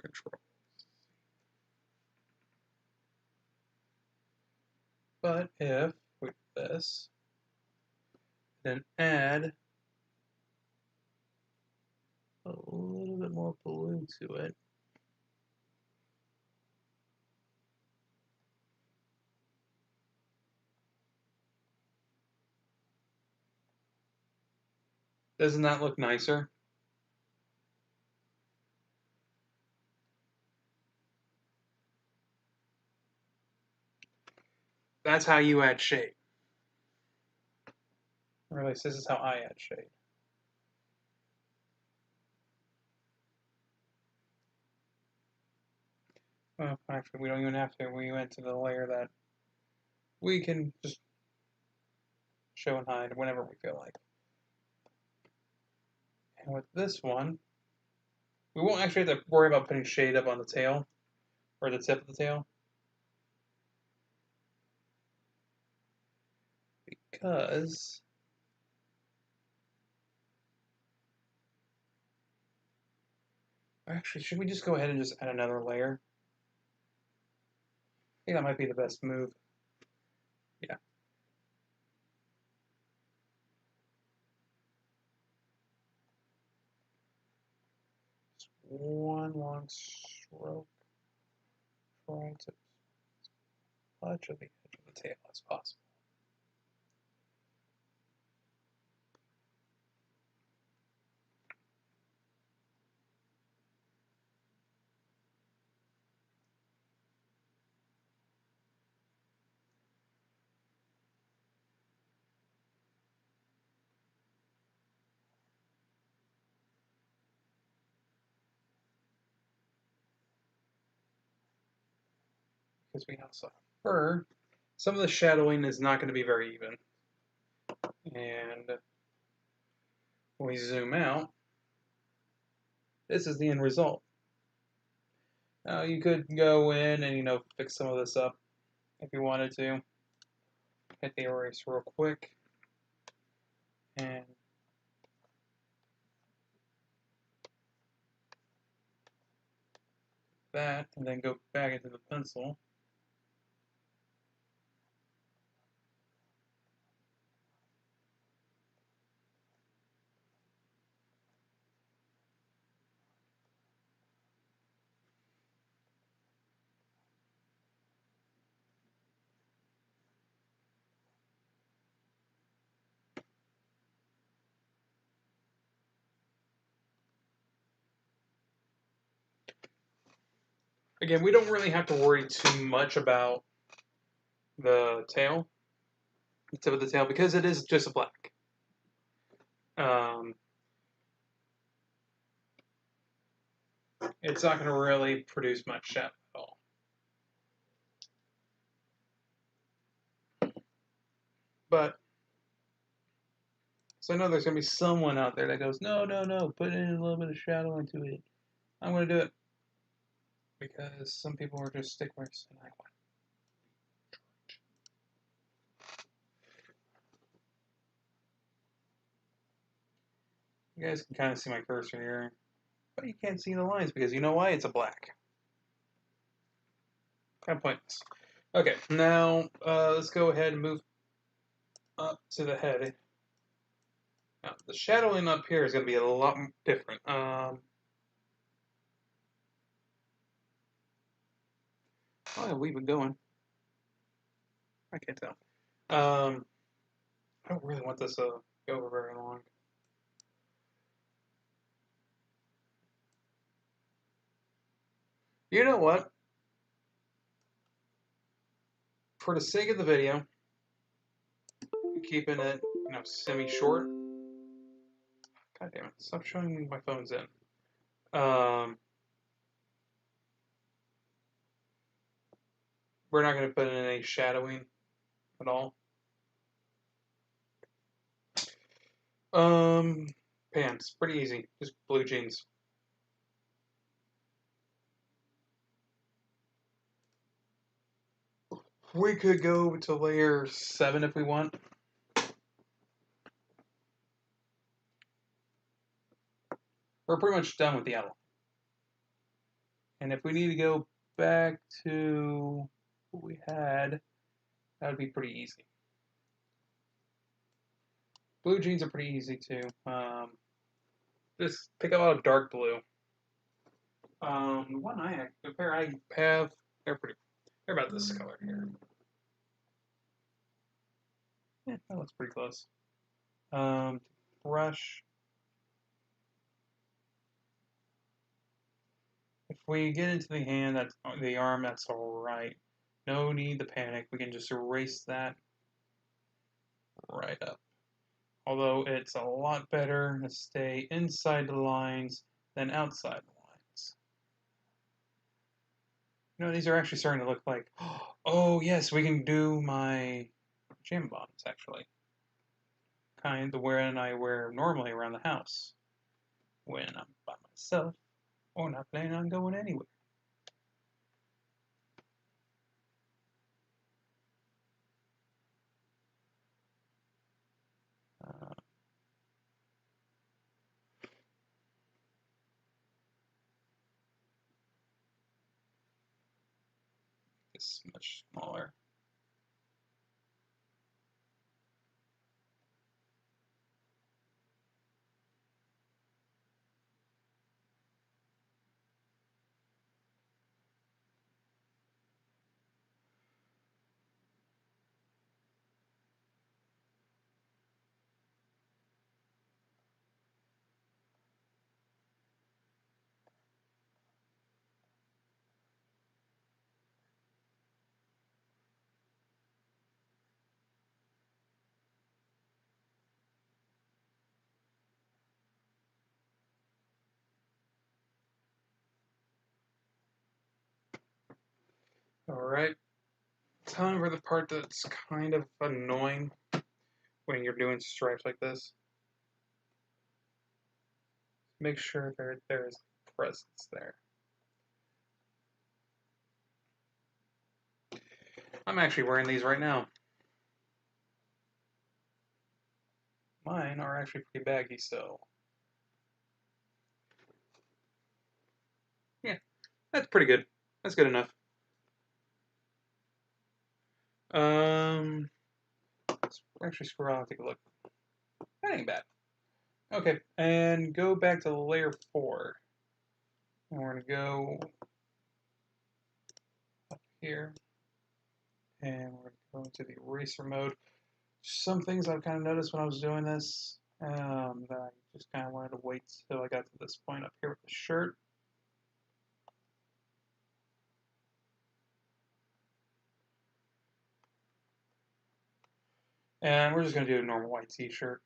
control. But if we do this, then add a little bit more blue to it. Doesn't that look nicer? That's how you add shade. Or at least this is how I add shade. Well, actually, we don't even have to. We went to the layer that we can just show and hide whenever we feel like. And with this one, we won't actually have to worry about putting shade up on the tail, or the tip of the tail. Because actually, should we just go ahead and just add another layer? I think that might be the best move. Yeah. Just one long stroke. Trying to touch of the edge of the tail as possible. Because we also have fur, some of the shadowing is not going to be very even. And when we zoom out, this is the end result. Now you could go in and fix some of this up if you wanted to. Hit the erase real quick and that, and then go back into the pencil. Again, we don't really have to worry too much about the tail, the tip of the tail, because it is just black. It's not going to really produce much shadow at all. But, so I know there's going to be someone out there that goes, no, no, no, put in a little bit of shadow into it. I'm going to do it. Because some people are just sticklers, and I want. You guys can kind of see my cursor here, but you can't see the lines because you know why? It's a black. Kind of pointless. Okay, now let's go ahead and move up to the head. Now, the shadowing up here is going to be a lot different. Oh, yeah, we've been going. I can't tell. I don't really want this to go over very long. You know what? For the sake of the video, keeping it, semi-short. God damn it! Stop showing me my phone's in. We're not going to put in any shadowing at all. Pants, pretty easy. Just blue jeans. We could go to layer 7 if we want. We're pretty much done with the outline. And if we need to go back to what we had, that would be pretty easy. Blue jeans are pretty easy too. Just pick out a dark blue. The pair I have, they're about this color here. Yeah, that looks pretty close. Brush. If we get into the hand, that's the arm, that's all right. No need to panic. We can just erase that right up. Although it's a lot better to stay inside the lines than outside the lines. These are actually starting to look like, oh yes, we can do my jam bottoms actually. Kind of wearing I wear normally around the house when I'm by myself or not planning on going anywhere. This much smaller. Alright, time for the part that's kind of annoying when you're doing stripes like this. Make sure there's presence there. I'm actually wearing these right now. Mine are actually pretty baggy, so yeah, that's pretty good. That's good enough. Let's actually scroll out and take a look. That ain't bad. Okay, and go back to layer 4. And we're gonna go up here, and we're gonna go into the eraser mode. Some things I've kind of noticed when I was doing this, that I just kind of wanted to wait till I got to this point up here with the shirt. And we're just going to do a normal white t-shirt.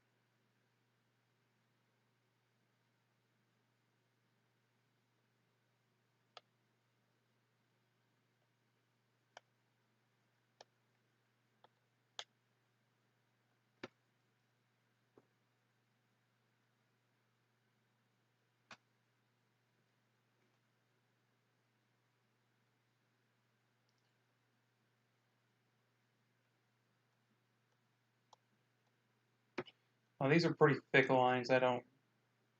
Now these are pretty thick lines. I don't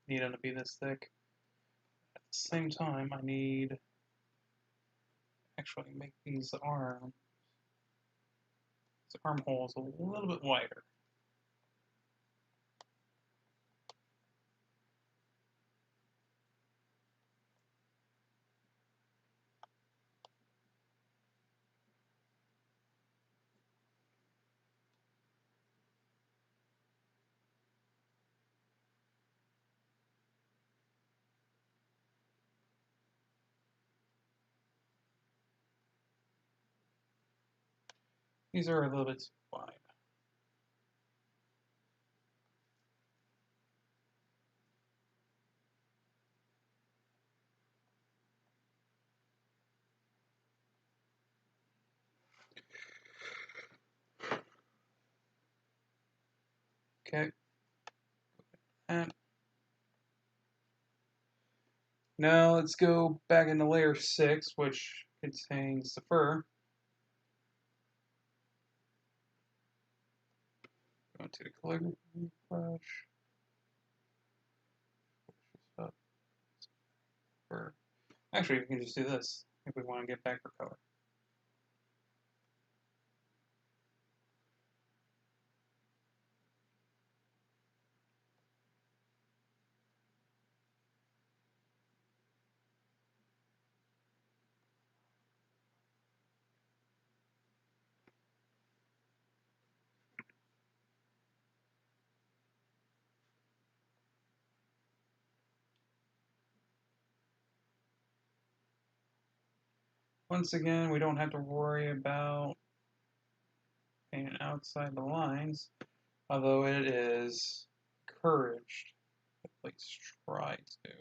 need them to be this thick. At the same time, I need actually make these armholes a little bit wider. These are a little bit too wide. Okay. And now let's go back into layer 6, which contains the fur. Go into the calligraphy brush. Fur. Actually, we can just do this if we want to get back for color. Once again, we don't have to worry about painting outside the lines, although it is encouraged to at least try to.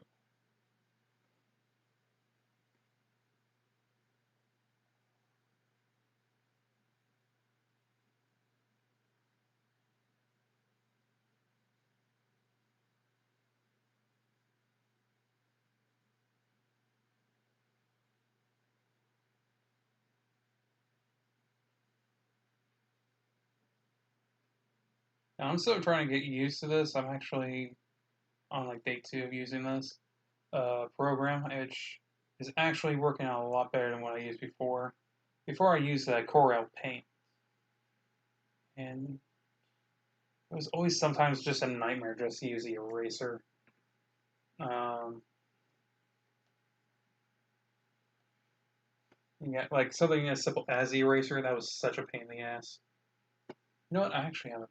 Now, I'm still trying to get used to this. I'm actually on like day 2 of using this program, which is actually working out a lot better than what I used before. Before I used Corel Paint, and it was always sometimes just a nightmare just to use the eraser. Um, you got like something as simple as the eraser, that was such a pain in the ass. You know what? I actually have a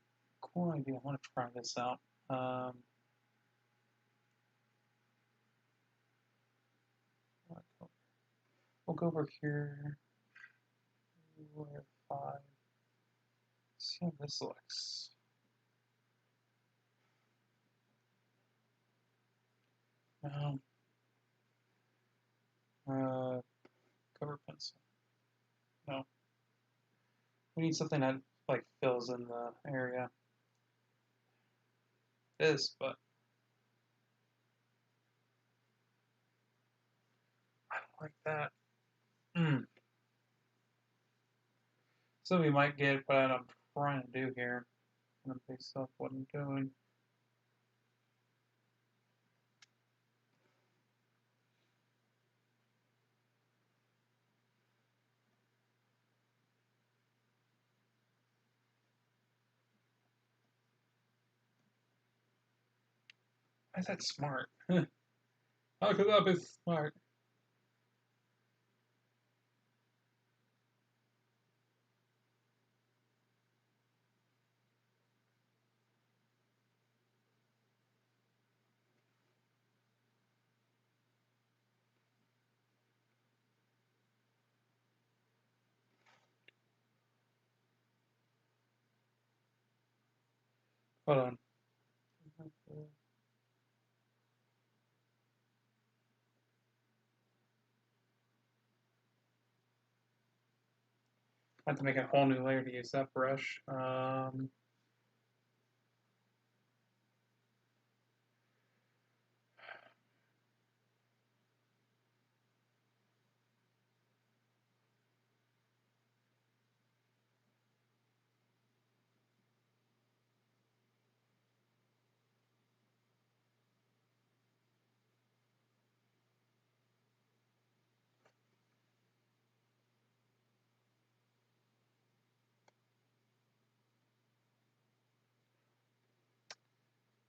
cool idea. I want to try this out. We'll go over here. Layer 5. See how this looks. Cover pencil. No. We need something that like fills in the area. This, but I don't like that. So we might get what I'm trying to do here. And based off what I'm doing. Why is that smart? How could that be smart? Hold on. I have to make a whole new layer to use that brush.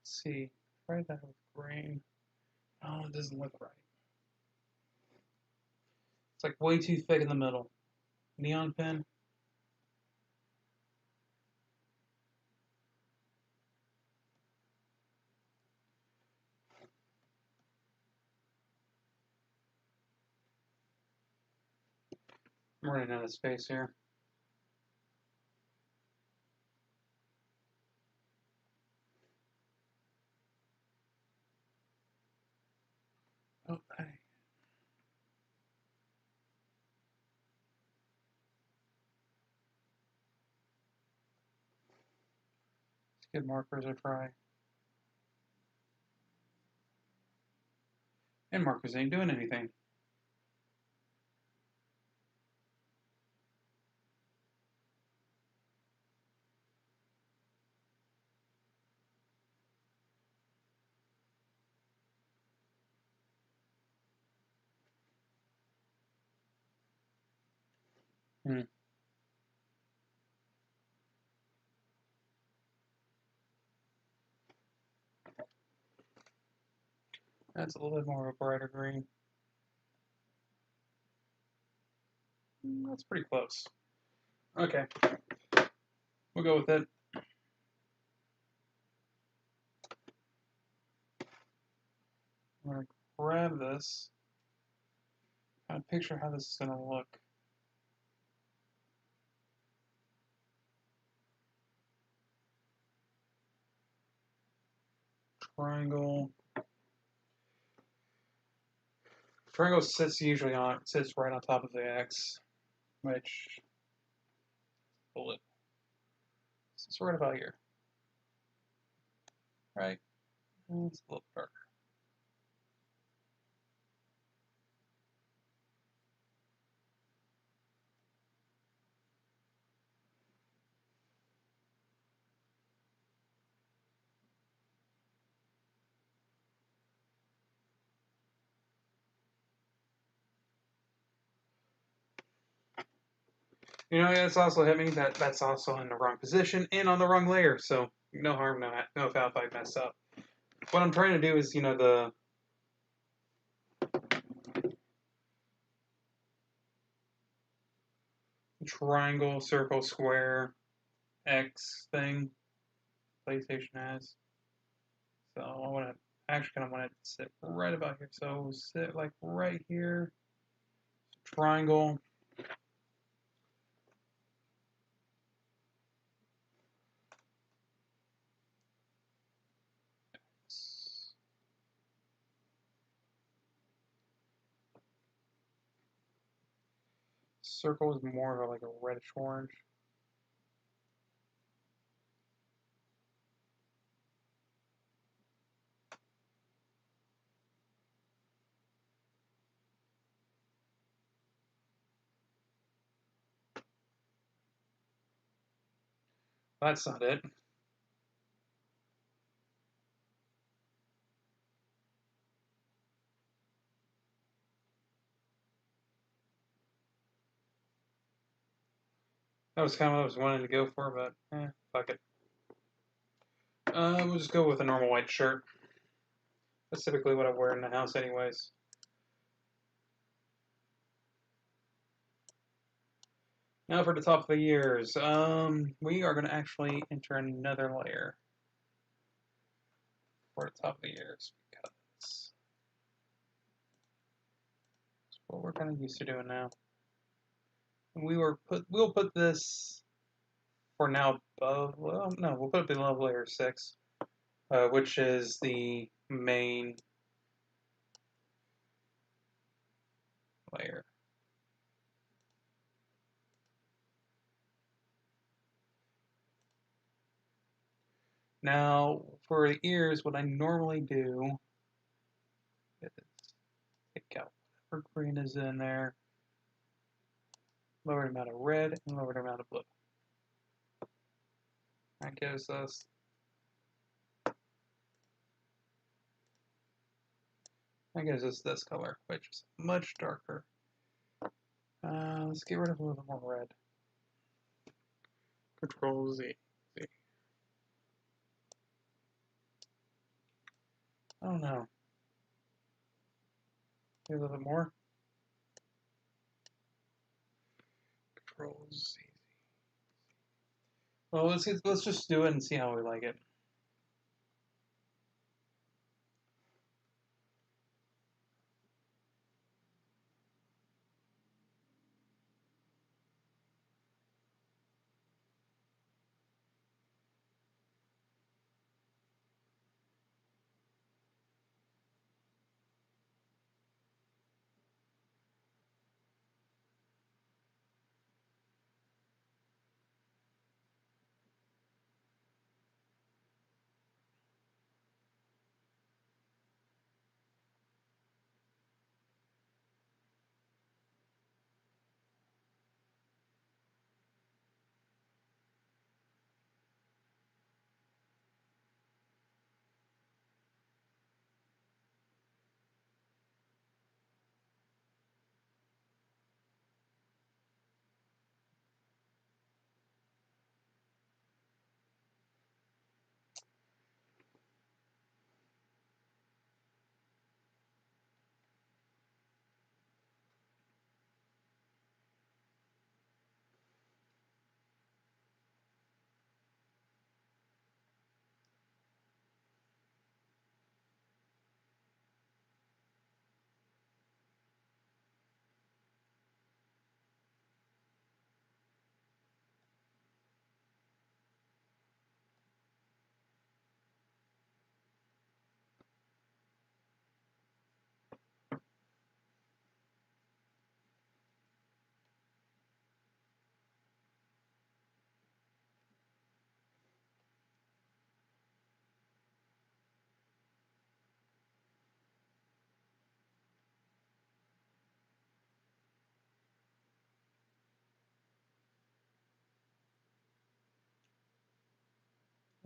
Let's see. Try that with green. Oh, it doesn't look right. It's like way too thick in the middle. Neon pen. I'm running out of space here. Oh, hey. Let's give markers a try. And markers ain't doing anything. Hmm. That's a little bit more of a brighter green. That's pretty close. Okay. We'll go with it. I'm going to grab this. Kind of picture how this is going to look. Triangle. Triangle sits right on top of the X, which bullet sits right about here. Right? It's a little darker. You know, it's also hit me that that's also in the wrong position and on the wrong layer, so no harm, no foul if I mess up. What I'm trying to do is, the triangle, circle, square, X thing PlayStation has. So I want to actually kind of want it to sit right about here. So sit like right here, triangle. Circle is more of like a reddish orange. That's not it. That was kind of what I was wanting to go for, but fuck it. We'll just go with a normal white shirt. That's typically what I wear in the house anyways. Now for the top of the ears. We are going to actually enter another layer for the top of the ears because that's what we're kind of used to doing now. We'll put this for now above. Well, no, we'll put it below layer 6, which is the main layer. Now, for the ears, what I normally do is take out whatever green is in there, lower the amount of red, and lower the amount of blue. That gives us this color, which is much darker. Let's get rid of a little more red. Control Z. I don't know. Maybe a little bit more. Control Z. Well, let's just do it and see how we like it.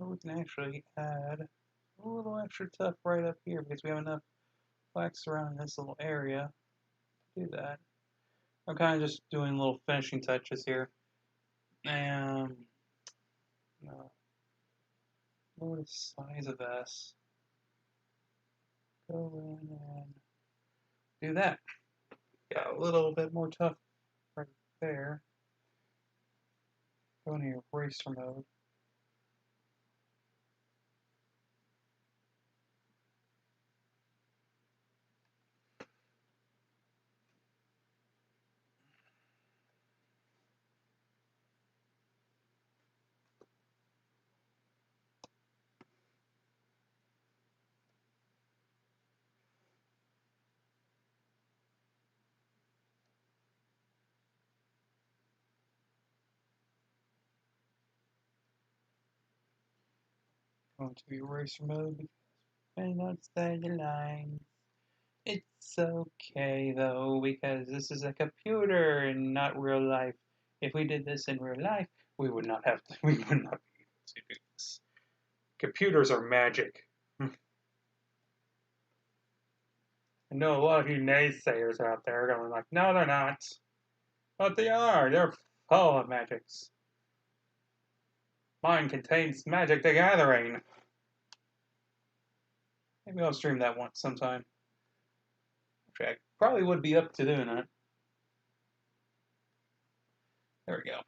Or we can actually add a little extra tuff right up here because we have enough wax around this little area to do that. I'm kind of just doing little finishing touches here. And lower the size of this. Go in and do that. Got a little bit more tuff right there. Go into eraser mode. Go into eraser mode because I not say the lines. It's okay though because this is a computer and not real life. If we did this in real life, we would not have to, we would not be able to do this. Computers are magic. I know a lot of you naysayers out there are going like, no, they're not. But they are. They're full of magics. Mine contains Magic the Gathering. Maybe I'll stream that once sometime. Actually, I probably would be up to doing that. There we go.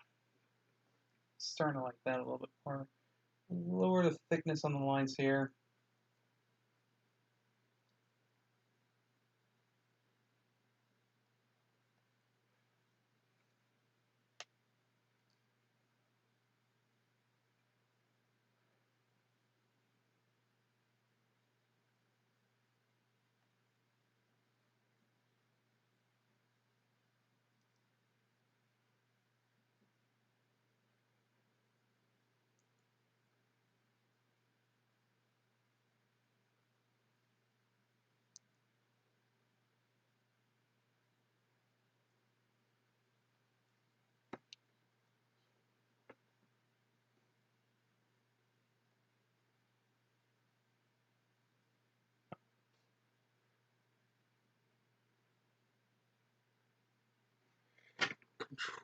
Starting to like that a little bit more. Lower the thickness on the lines here.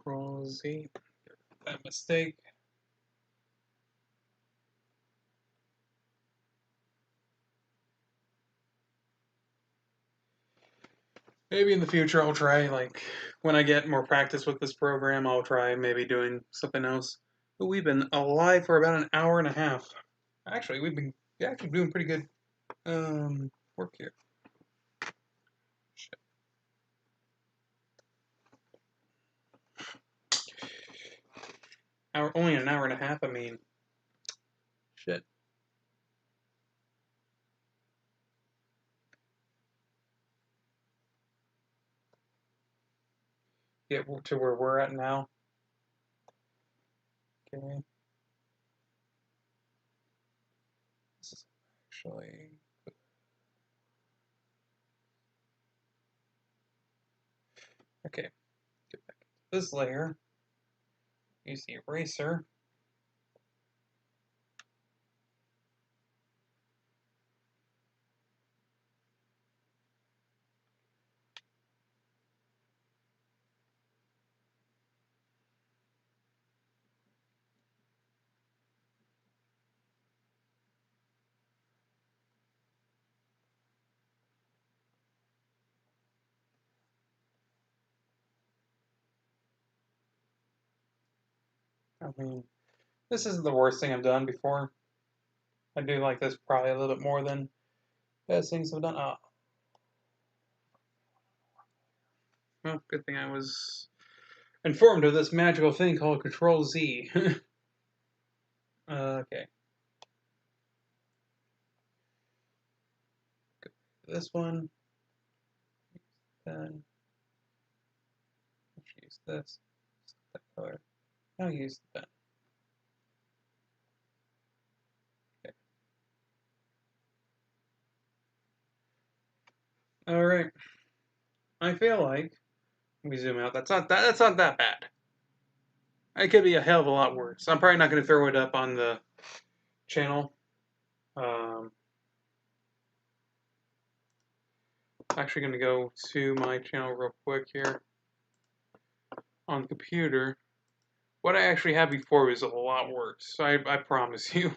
Control Z. That mistake. Maybe in the future I'll try, like, when I get more practice with this program, I'll try maybe doing something else. But we've been alive for about an hour and a half. Actually, we've been actually doing pretty good work here. Shit. Only an hour and a half, I mean. Shit. Get to where we're at now. Okay. This is actually... Okay. Get back to this layer. Use the eraser. I mean, this isn't the worst thing I've done before. I do like this probably a little bit more than best things I've done. Oh. Well, good thing I was informed of this magical thing called Control Z. Okay. This one. Then let's use this. That color. I'll use the pen. Okay. All right. I feel like we zoom out. That's not that bad. It could be a hell of a lot worse. I'm probably not going to throw it up on the channel. Actually going to go to my channel real quick here on the computer. What I actually had before was a lot worse, I promise you.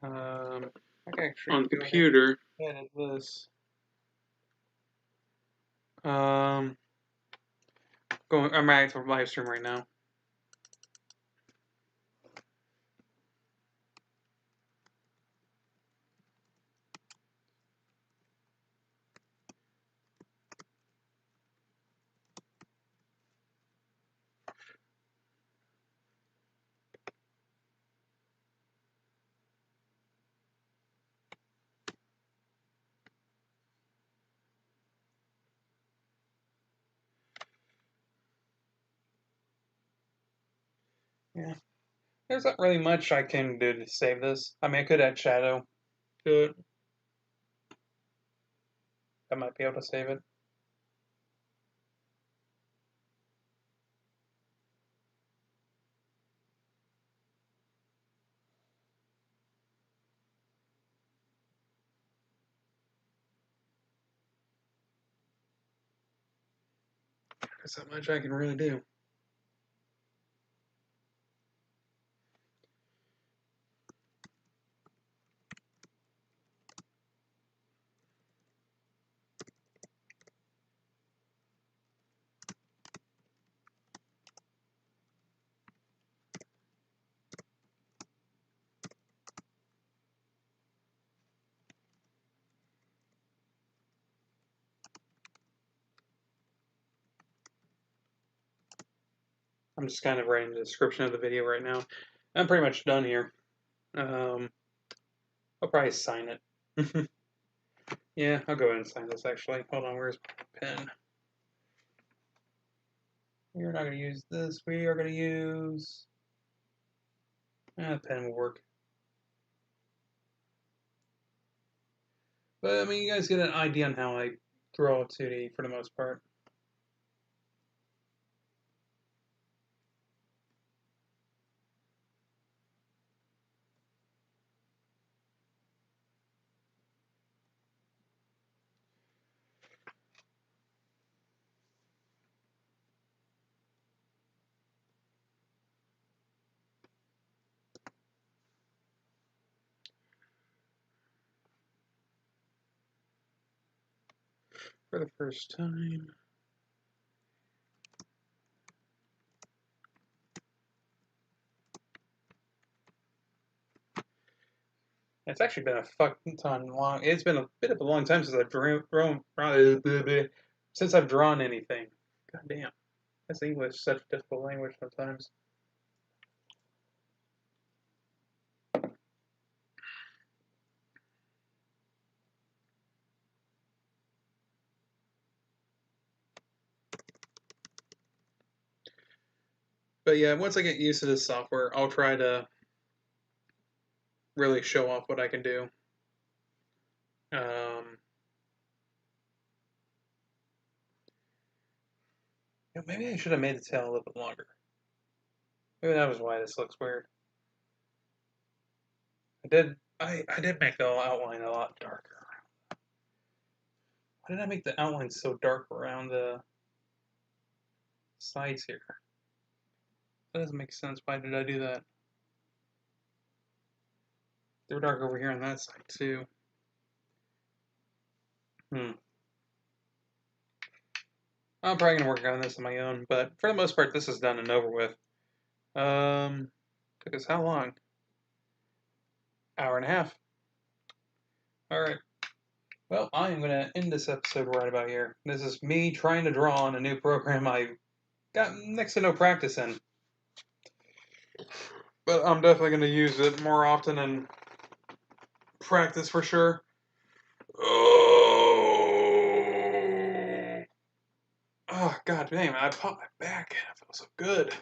I can actually on the computer edit this. I'm at the live stream right now. Yeah, there's not really much I can do to save this. I mean, I could add shadow to it. I might be able to save it. There's not much I can really do. I'm just kind of writing the description of the video right now. I'm pretty much done here. I'll probably sign it. Yeah, I'll go ahead and sign this actually. Hold on, where's my pen? We're not going to use this. We are going to use... the pen will work. But, I mean, you guys get an idea on how I draw a 2D for the most part. For the first time. It's actually been a fucking ton long. It's been a bit of a long time since I've drawn anything. God damn. That's English, such a difficult language sometimes. But yeah, once I get used to this software, I'll try to really show off what I can do. Maybe I should have made the tail a little bit longer. Maybe that was why this looks weird. I did make the outline a lot darker. Why did I make the outline so dark around the sides here? That doesn't make sense. Why did I do that? They were dark over here on that side too. I'm probably gonna work on this on my own, but for the most part, this is done and over with. Took us how long? Hour and a half. All right. Well, I am gonna end this episode right about here. This is me trying to draw on a new program I got next to no practice in, but I'm definitely gonna use it more often and practice for sure. Oh, god damn, I popped my back. It felt so good.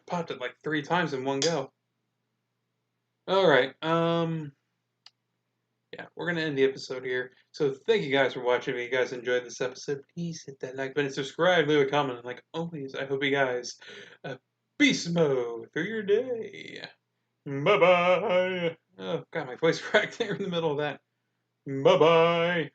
Popped it like 3 times in one go. Alright, yeah, we're gonna end the episode here. So thank you guys for watching. If you guys enjoyed this episode, please hit that like button, subscribe, leave a comment, and like always, I hope you guys beast mode through your day. Bye-bye. Oh, God, my voice cracked there in the middle of that. Bye-bye.